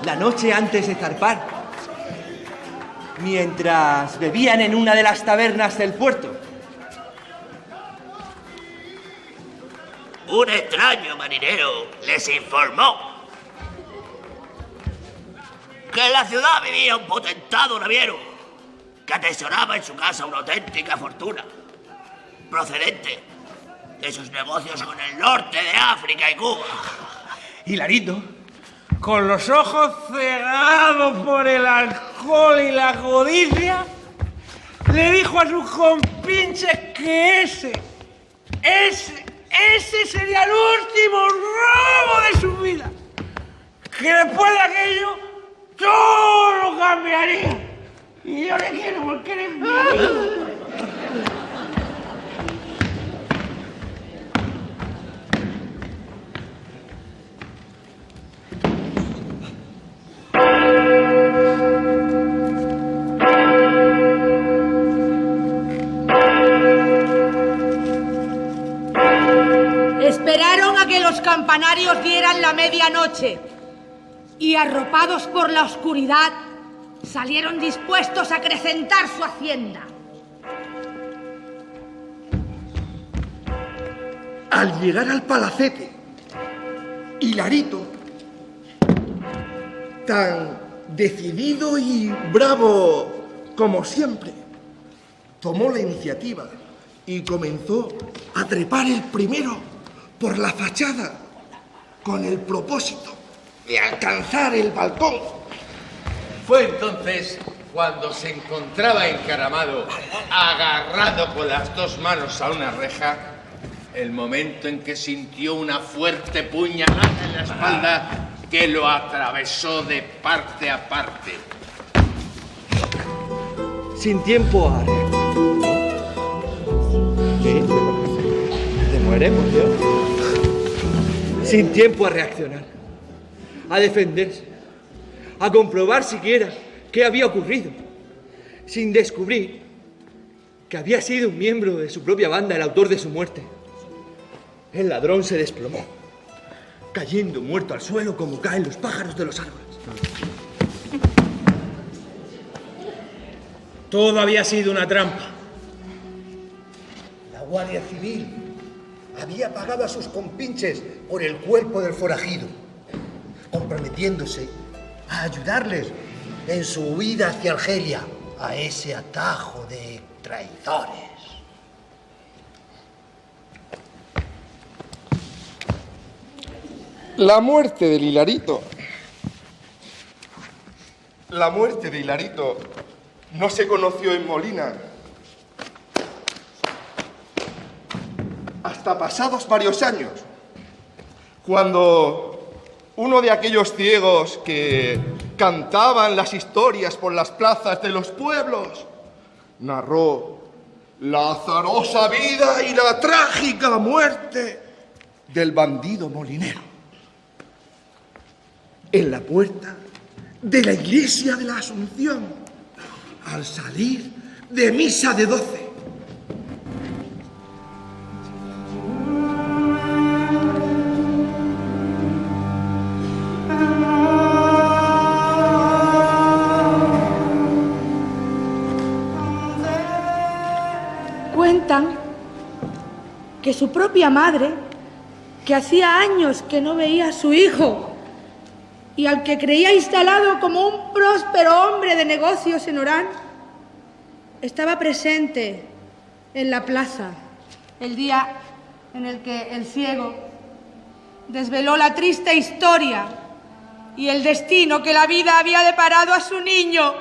La noche antes de zarpar, mientras bebían en una de las tabernas del puerto, un extraño marinero les informó que en la ciudad vivía un potentado naviero que atesoraba en su casa una auténtica fortuna, procedente de sus negocios con el norte de África y Cuba. Hilarito, con los ojos cegados por el alcohol y la codicia, le dijo a sus compinches que ese sería el último robo de su vida. Que después de aquello, todo lo cambiaría. Y yo le quiero porque eres mi amigo. Esperaron a que los campanarios dieran la medianoche y, arropados por la oscuridad, salieron dispuestos a acrecentar su hacienda. Al llegar al palacete, Hilarito, tan decidido y bravo como siempre, tomó la iniciativa y comenzó a trepar el primero por la fachada con el propósito de alcanzar el balcón. Fue entonces cuando se encontraba encaramado, agarrado con las dos manos a una reja, el momento en que sintió una fuerte puñalada en la espalda que lo atravesó de parte a parte. Sin tiempo a reaccionar. ¿Qué? ¿Te mueres, por Dios? Sin tiempo a reaccionar, a defenderse, a comprobar siquiera qué había ocurrido, sin descubrir que había sido un miembro de su propia banda el autor de su muerte. El ladrón se desplomó, cayendo muerto al suelo como caen los pájaros de los árboles. Todo había sido una trampa. La Guardia Civil había pagado a sus compinches por el cuerpo del forajido, comprometiéndose a ayudarles en su huida hacia Argelia, a ese atajo de traidores. La muerte de Hilarito no se conoció en Molina hasta pasados varios años, cuando uno de aquellos ciegos que cantaban las historias por las plazas de los pueblos narró la azarosa vida y la trágica muerte del bandido molinero en la puerta de la iglesia de la Asunción, al salir de misa de 12. Cuentan que su propia madre, que hacía años que no veía a su hijo y al que creía instalado como un próspero hombre de negocios en Orán, estaba presente en la plaza el día en el que el ciego desveló la triste historia y el destino que la vida había deparado a su niño.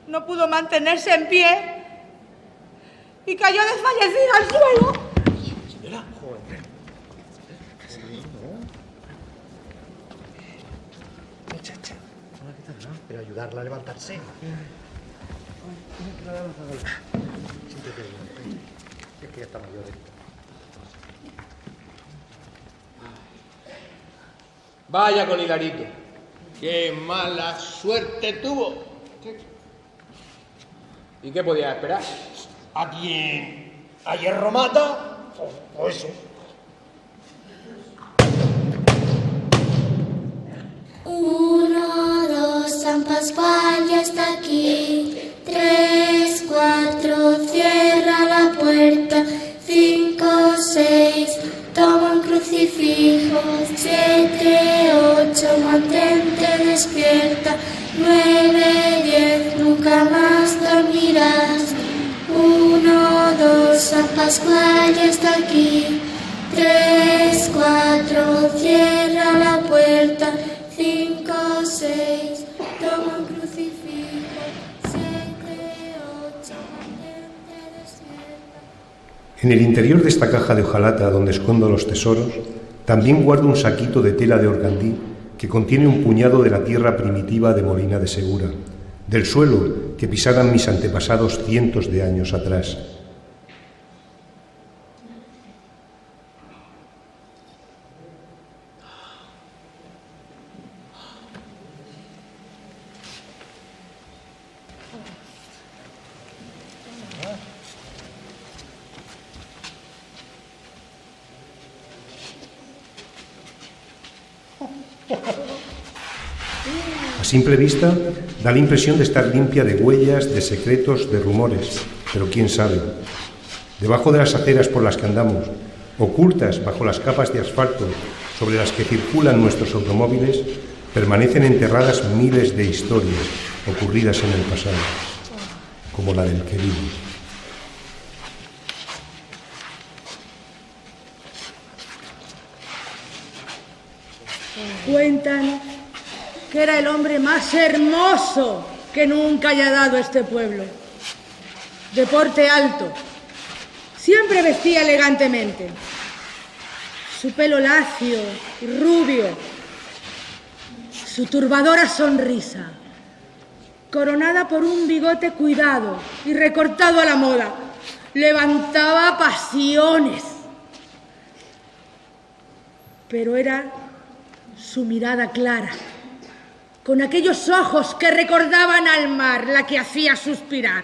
No pudo mantenerse en pie y cayó desfallecida al suelo. Señora, joder. Muchacha, pero ayudarla a levantarse. Siéntate bien, es que ya está mayor. Vaya con Hilarito. ¡Qué mala suerte tuvo! ¿Y qué podía esperar? ¿A quien a hierro mata? O eso. Uno, dos, San Pascual ya está aquí. 3, 4, cierra la puerta. 5, 6, toma un crucifijo. 7, 8, mantente despierta. 9, 10. nunca más dormirás. 1, 2, San Pascual ya está aquí. 3, 4, cierra la puerta. 5, 6, toma un crucifijo. 7, 8, mantente despierta. En el interior de esta caja de hojalata donde escondo los tesoros, también guardo un saquito de tela de organdí que contiene un puñado de la tierra primitiva de Molina de Segura, del suelo que pisaran mis antepasados cientos de años atrás. A simple vista, da la impresión de estar limpia de huellas, de secretos, de rumores, pero quién sabe. Debajo de las aceras por las que andamos, ocultas bajo las capas de asfalto sobre las que circulan nuestros automóviles, permanecen enterradas miles de historias ocurridas en el pasado, como la del querido. Cuentan que era el hombre más hermoso que nunca haya dado este pueblo. De porte alto, siempre vestía elegantemente. Su pelo lacio y rubio, su turbadora sonrisa, coronada por un bigote cuidado y recortado a la moda, levantaba pasiones. Pero era su mirada clara, con aquellos ojos que recordaban al mar, la que hacía suspirar.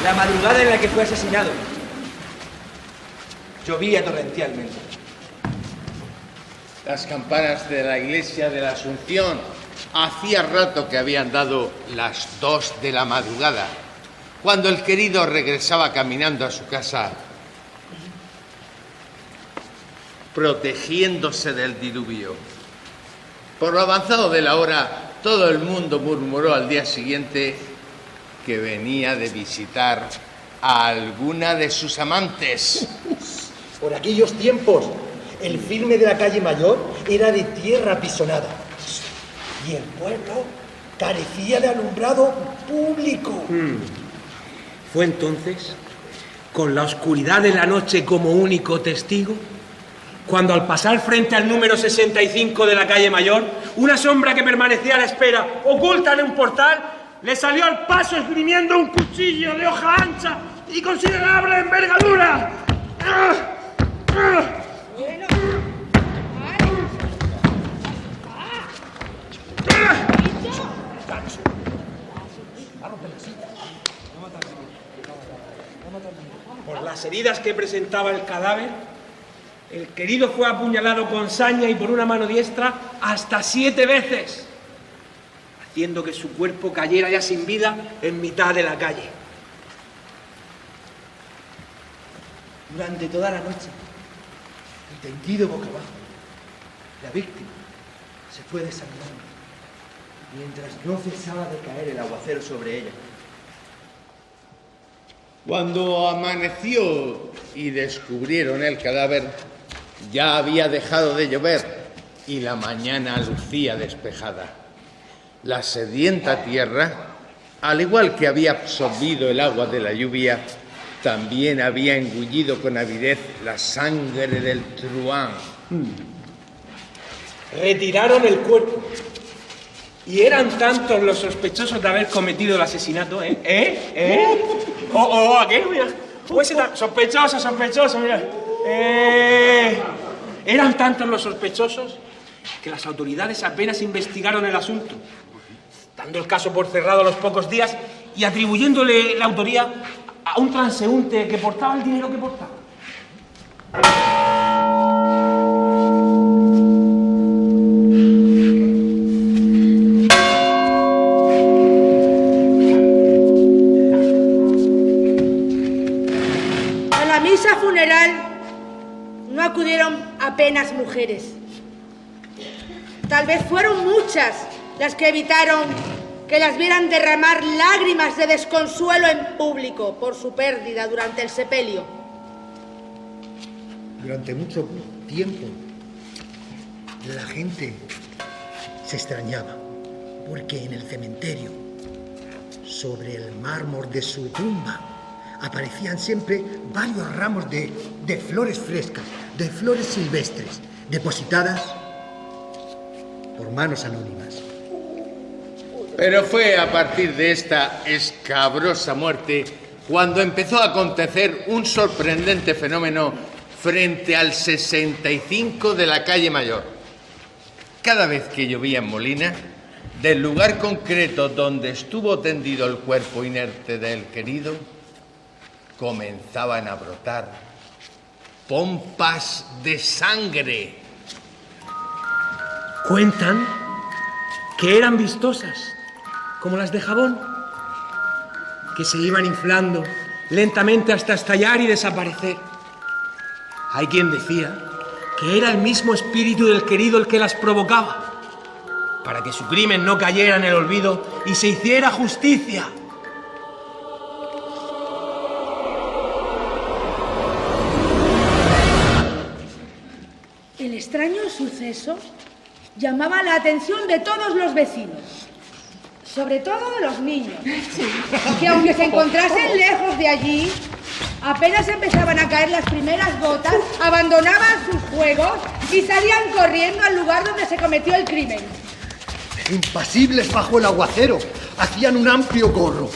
La madrugada en la que fue asesinado, llovía torrencialmente. Las campanas de la iglesia de la Asunción hacía rato que habían dado las 2 de la madrugada, cuando el querido regresaba caminando a su casa, protegiéndose del diluvio. Por lo avanzado de la hora, todo el mundo murmuró al día siguiente que venía de visitar a alguna de sus amantes. Por aquellos tiempos, el firme de la calle Mayor era de tierra apisonada y el pueblo carecía de alumbrado público. Fue entonces, con la oscuridad de la noche como único testigo, cuando al pasar frente al número 65 de la calle Mayor, una sombra que permanecía a la espera, oculta en un portal, le salió al paso esgrimiendo un cuchillo de hoja ancha y considerable envergadura. Por las heridas que presentaba el cadáver, el querido fue apuñalado con saña y por una mano diestra hasta 7 veces, haciendo que su cuerpo cayera ya sin vida en mitad de la calle. Durante toda la noche, y tendido boca abajo, la víctima se fue desangrando, mientras no cesaba de caer el aguacero sobre ella. Cuando amaneció y descubrieron el cadáver, ya había dejado de llover y la mañana lucía despejada. La sedienta tierra, al igual que había absorbido el agua de la lluvia, también había engullido con avidez la sangre del truán. Retiraron el cuerpo. Y eran tantos los sospechosos de haber cometido el asesinato, ¿Aquí? Mira. Sospechoso, mira. Eran tantos los sospechosos que las autoridades apenas investigaron el asunto, dando el caso por cerrado a los pocos días y atribuyéndole la autoría a un transeúnte que portaba el dinero que portaba. apenas mujeres. Tal vez fueron muchas las que evitaron que las vieran derramar lágrimas de desconsuelo en público por su pérdida durante el sepelio. Durante mucho tiempo, la gente se extrañaba, porque en el cementerio, sobre el mármol de su tumba, aparecían siempre varios ramos de flores frescas, de flores silvestres, depositadas por manos anónimas. Pero fue a partir de esta escabrosa muerte cuando empezó a acontecer un sorprendente fenómeno frente al 65 de la calle Mayor. Cada vez que llovía en Molina, del lugar concreto donde estuvo tendido el cuerpo inerte del querido, comenzaban a brotar pompas de sangre. Cuentan que eran vistosas, como las de jabón, que se iban inflando lentamente hasta estallar y desaparecer. Hay quien decía que era el mismo espíritu del querido el que las provocaba, para que su crimen no cayera en el olvido y se hiciera justicia. El extraño suceso llamaba la atención de todos los vecinos, sobre todo de los niños, que aunque se encontrasen lejos de allí, apenas empezaban a caer las primeras gotas, abandonaban sus juegos y salían corriendo al lugar donde se cometió el crimen. Impasibles bajo el aguacero, hacían un amplio corro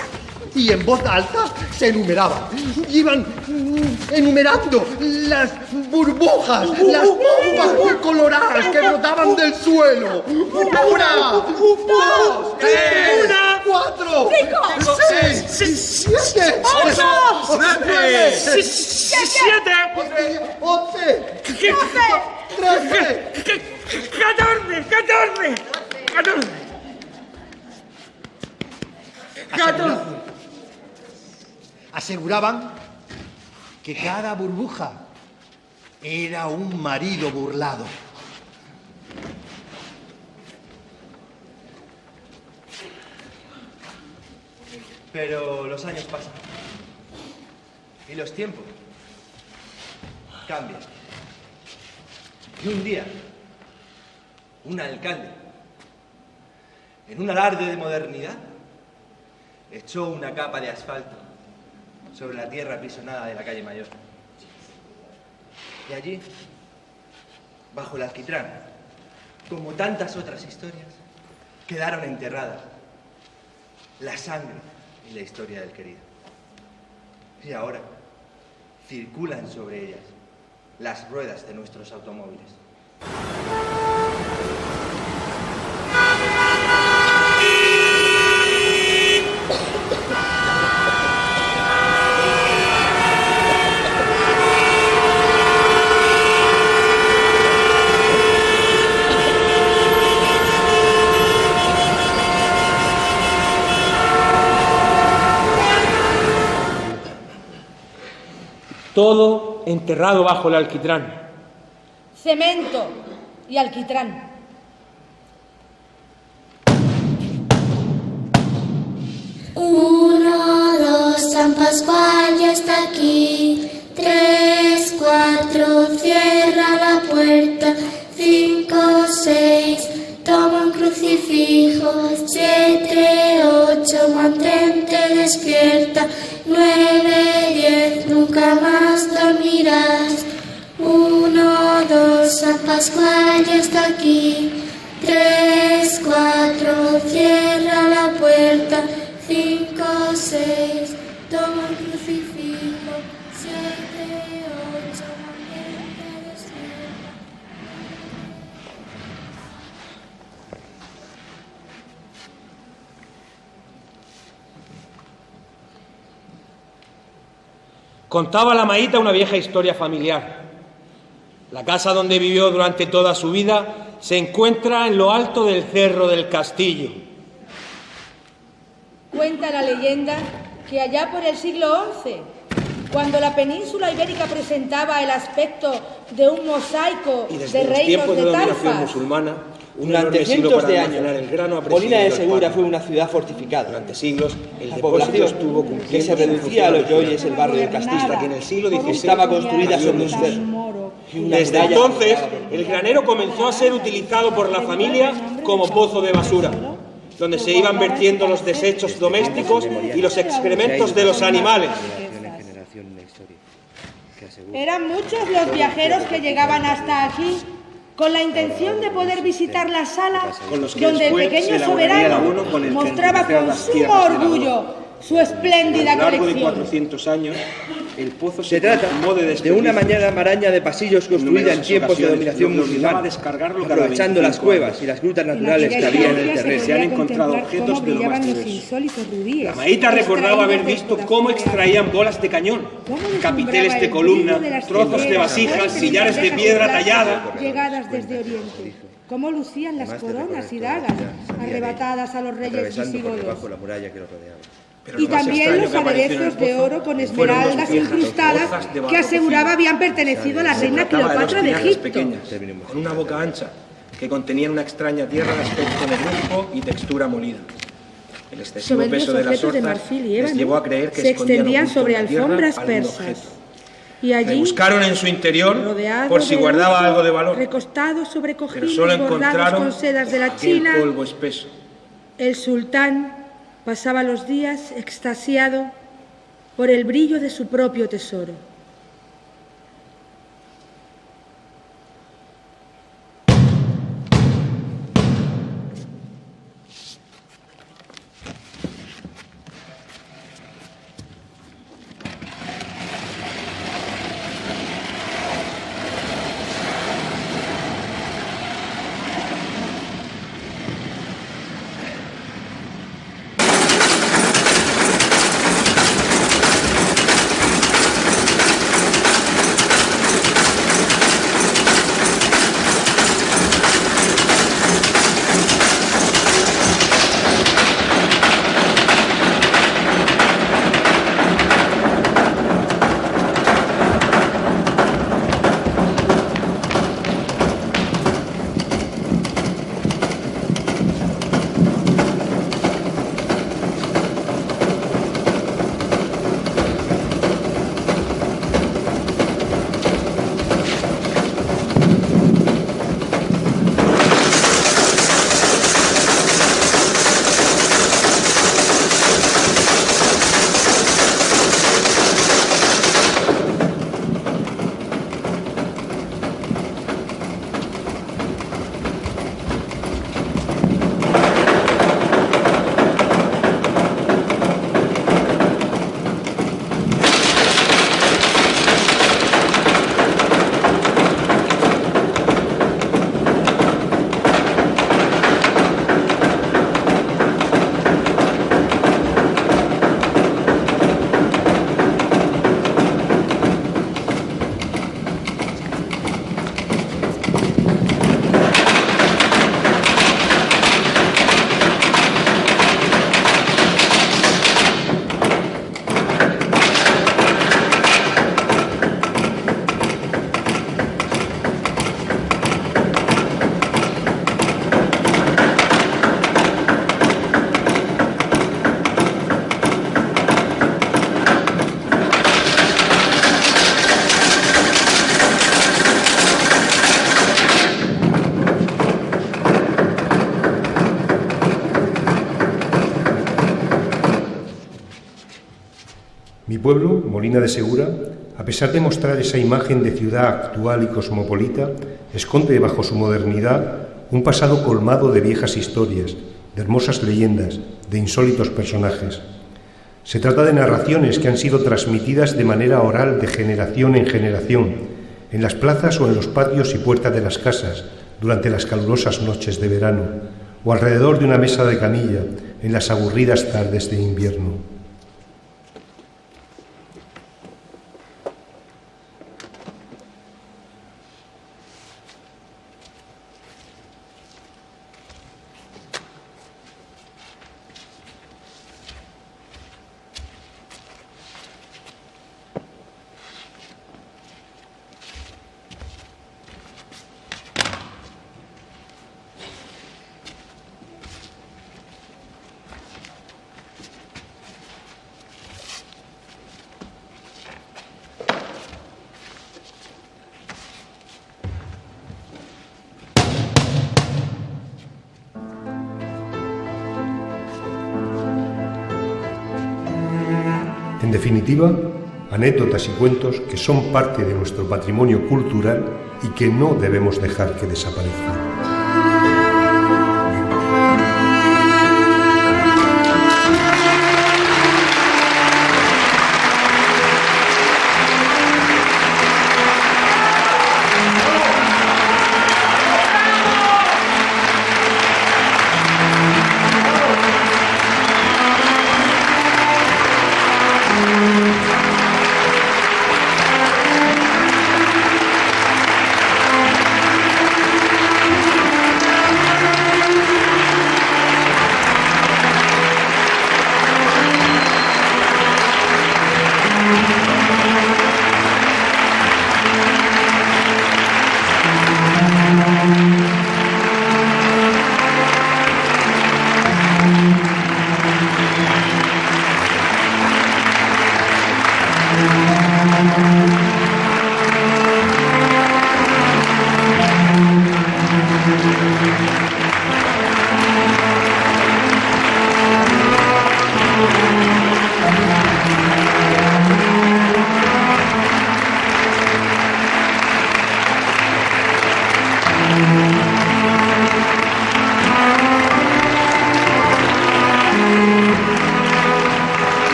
y en voz alta se enumeraban. Iban enumerando las burbujas, las pompas coloradas que brotaban del suelo. Una, dos, tres, cuatro, seis, siete, ocho, nueve, siete, 11, 13, 14. Aseguraban que cada burbuja era un marido burlado. Pero los años pasan y los tiempos cambian. Y un día, un alcalde, en un alarde de modernidad, echó una capa de asfalto sobre la tierra apisonada de la calle Mayor. Y allí, bajo el alquitrán, como tantas otras historias, quedaron enterradas la sangre y la historia del querido. Y ahora circulan sobre ellas las ruedas de nuestros automóviles. Todo enterrado bajo el alquitrán. Cemento y alquitrán. Uno, dos, San Pascual ya está aquí. 3, 4, cierra la puerta. 5, 6, toma un crucifijo. 7, 8, mantente despierta. 9, 10, nunca más dormirás. 1, 2, San Pascual ya está aquí. 3, 4, cierra la puerta. 5, 6, toma un crucifijo. 7, 8, mantente despierta. Contaba la Maíta una vieja historia familiar. La casa donde vivió durante toda su vida se encuentra en lo alto del cerro del castillo. Cuenta la leyenda que allá por el siglo XI cuando la península ibérica presentaba el aspecto de un mosaico Y de desde los reinos tiempos de de dominación talfas. musulmana, Durante cientos de años, Molina de Segura fue una ciudad fortificada. Durante siglos, el La depósito población, estuvo que cumpliendo se reducía a los yoyes, el barrio de Castista, que en el siglo XVI estaba construida sobre un cerro. Desde entonces, el granero comenzó a ser utilizado por la familia como pozo de basura, donde se iban vertiendo los desechos domésticos y los excrementos de los animales. Eran muchos los viajeros que llegaban hasta aquí con la intención de poder visitar la sala donde el pequeño soberano mostraba con sumo orgullo su espléndida A lo largo de colección. 400 años, el pozo Se trata de una maraña de pasillos construida en tiempos de dominación musulmana, aprovechando las cuevas y las grutas naturales que había en el terreno. Se han encontrado objetos de lo más diversos. La maíta recordaba haber visto cómo extraían bolas de cañón, capiteles de columna, trozos de vasijas, sillares de piedra tallada. Llegadas desde Oriente. Cómo lucían las coronas y dagas arrebatadas a los reyes visigodos. Y también los aderezos de oro con esmeraldas incrustadas que aseguraba habían pertenecido a la reina Cleopatra de Egipto. Con una boca ancha, que contenían una extraña tierra de aspecto negruzco y textura molida. El excesivo Soberbios peso de las objetos de horzas marfil y les ébano llevó a creer que se escondían extendían oculto sobre en la tierra alfombras algún persas. objeto. Y allí, Buscaron en su interior rodeado por si de guardaba lujo, algo de valor, recostado sobre pero cojines solo bordados encontraron con sedas de la aquel China, polvo espeso. el sultán pasaba los días extasiado por el brillo de su propio tesoro. Mi pueblo, Molina de Segura, a pesar de mostrar esa imagen de ciudad actual y cosmopolita, esconde bajo su modernidad un pasado colmado de viejas historias, de hermosas leyendas, de insólitos personajes. Se trata de narraciones que han sido transmitidas de manera oral de generación en generación, en las plazas o en los patios y puertas de las casas, durante las calurosas noches de verano, o alrededor de una mesa de camilla, en las aburridas tardes de invierno. definitiva, anécdotas y cuentos que son parte de nuestro patrimonio cultural y que no debemos dejar que desaparezcan.